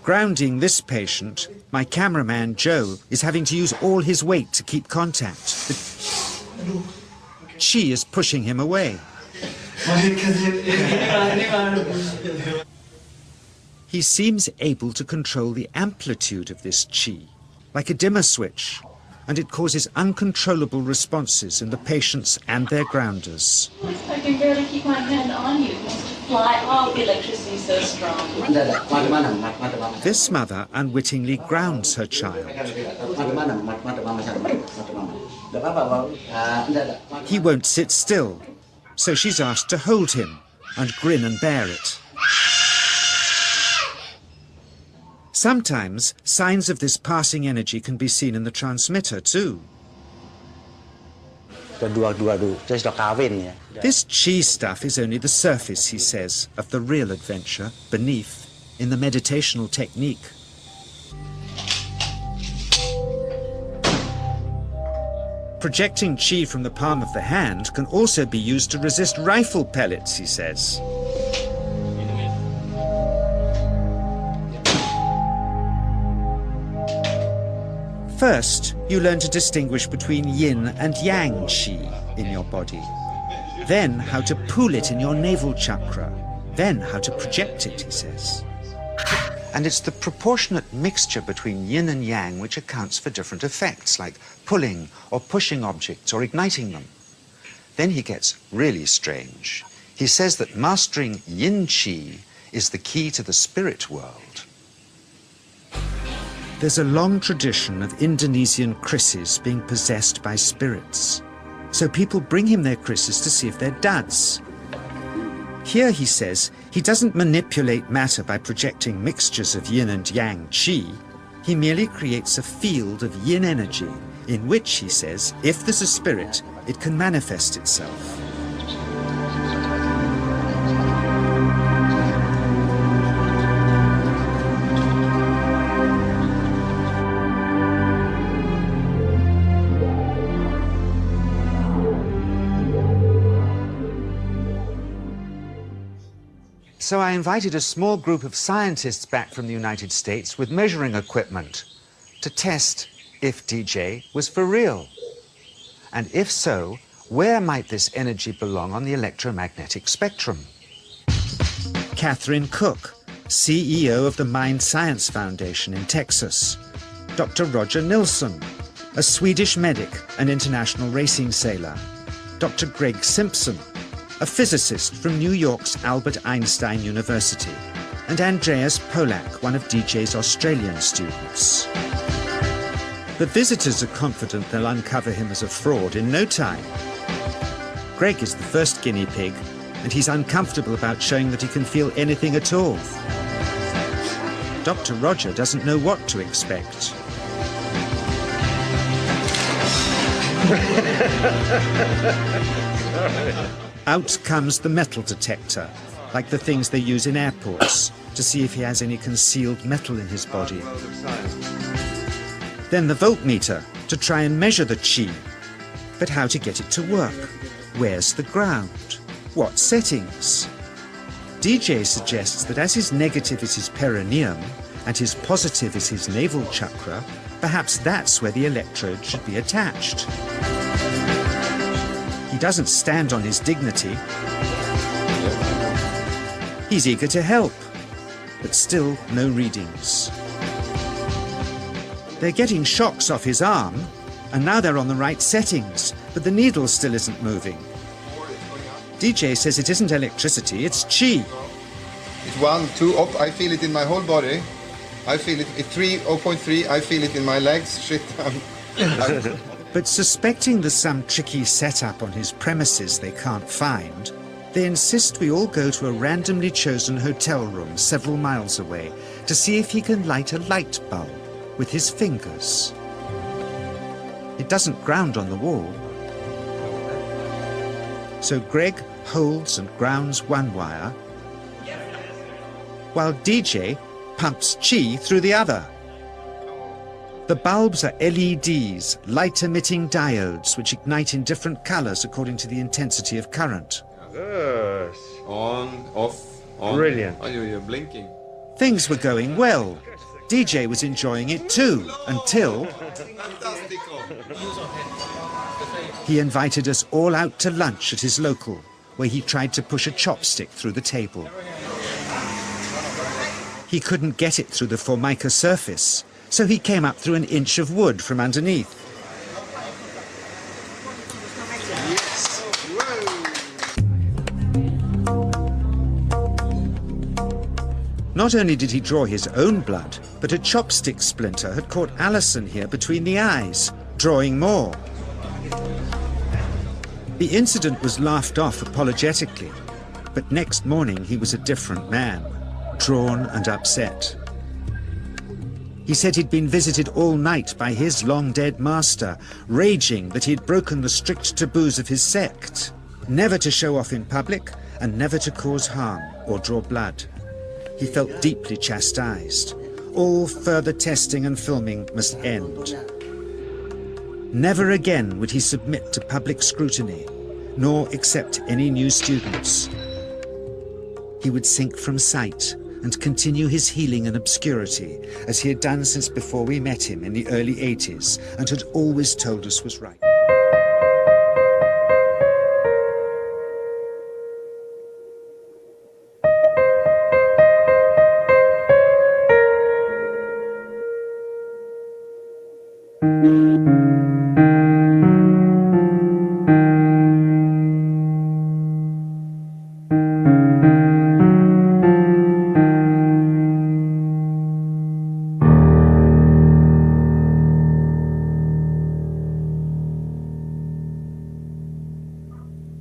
Grounding this patient, my cameraman Joe is having to use all his weight to keep contact. Chi is pushing him away. He seems able to control the amplitude of this chi, like a dimmer switch, and it causes uncontrollable responses in the patients and their grounders. I can barely keep my hand on you. Fly off, the electricity is so strong. This mother unwittingly grounds her child. He won't sit still, so she's asked to hold him and grin and bear it. Sometimes signs of this passing energy can be seen in the transmitter too. This chi stuff is only the surface, he says, of the real adventure beneath, in the meditational technique. Projecting chi from the palm of the hand can also be used to resist rifle pellets, he says. First, you learn to distinguish between yin and yang qi in your body. Then how to pool it in your navel chakra. Then how to project it, he says. And it's the proportionate mixture between yin and yang which accounts for different effects, like pulling or pushing objects or igniting them. Then he gets really strange. He says that mastering yin qi is the key to the spirit world. There's a long tradition of Indonesian krisis being possessed by spirits. So people bring him their krisis to see if they're duds. Here, he says, he doesn't manipulate matter by projecting mixtures of yin and yang qi. He merely creates a field of yin energy in which, he says, if there's a spirit, it can manifest itself. So I invited a small group of scientists back from the United States with measuring equipment to test if DJ was for real. And if so, where might this energy belong on the electromagnetic spectrum? Catherine Cook, CEO of the Mind Science Foundation in Texas. Dr. Roger Nilsson, a Swedish medic and international racing sailor. Dr. Greg Simpson, a physicist from New York's Albert Einstein University, and Andreas Polak, one of DJ's Australian students. The visitors are confident they'll uncover him as a fraud in no time. Greg is the first guinea pig, and he's uncomfortable about showing that he can feel anything at all. Dr. Roger doesn't know what to expect. Out comes the metal detector, like the things they use in airports, to see if he has any concealed metal in his body. Then the voltmeter, to try and measure the qi. But how to get it to work? Where's the ground? What settings? DJ suggests that as his negative is his perineum, and his positive is his navel chakra, perhaps that's where the electrode should be attached. He doesn't stand on his dignity. He's eager to help, but still no readings. They're getting shocks off his arm, and now they're on the right settings, but the needle still isn't moving. DJ says it isn't electricity, it's qi. It's 1, 2, up. I feel it in my whole body. I feel it at 3, 0.3. I feel it in my legs. Shit. But suspecting there's some tricky setup on his premises they can't find, they insist we all go to a randomly chosen hotel room several miles away to see if he can light a light bulb with his fingers. It doesn't ground on the wall. So Greg holds and grounds one wire, while DJ pumps qi through the other. The bulbs are LEDs, light-emitting diodes, which ignite in different colors according to the intensity of current. Yes. On, off, on. Brilliant. Oh, you're blinking. Things were going well. DJ was enjoying it too, until he invited us all out to lunch at his local, where he tried to push a chopstick through the table. He couldn't get it through the formica surface, so he came up through an inch of wood from underneath. Not only did he draw his own blood, but a chopstick splinter had caught Alison here between the eyes, drawing more. The incident was laughed off apologetically, but next morning he was a different man, drawn and upset. He said he'd been visited all night by his long-dead master, raging that he'd broken the strict taboos of his sect, never to show off in public and never to cause harm or draw blood. He felt deeply chastised. All further testing and filming must end. Never again would he submit to public scrutiny, nor accept any new students. He would sink from sight and continue his healing in obscurity, as he had done since before we met him in the early 80s and had always told us was right.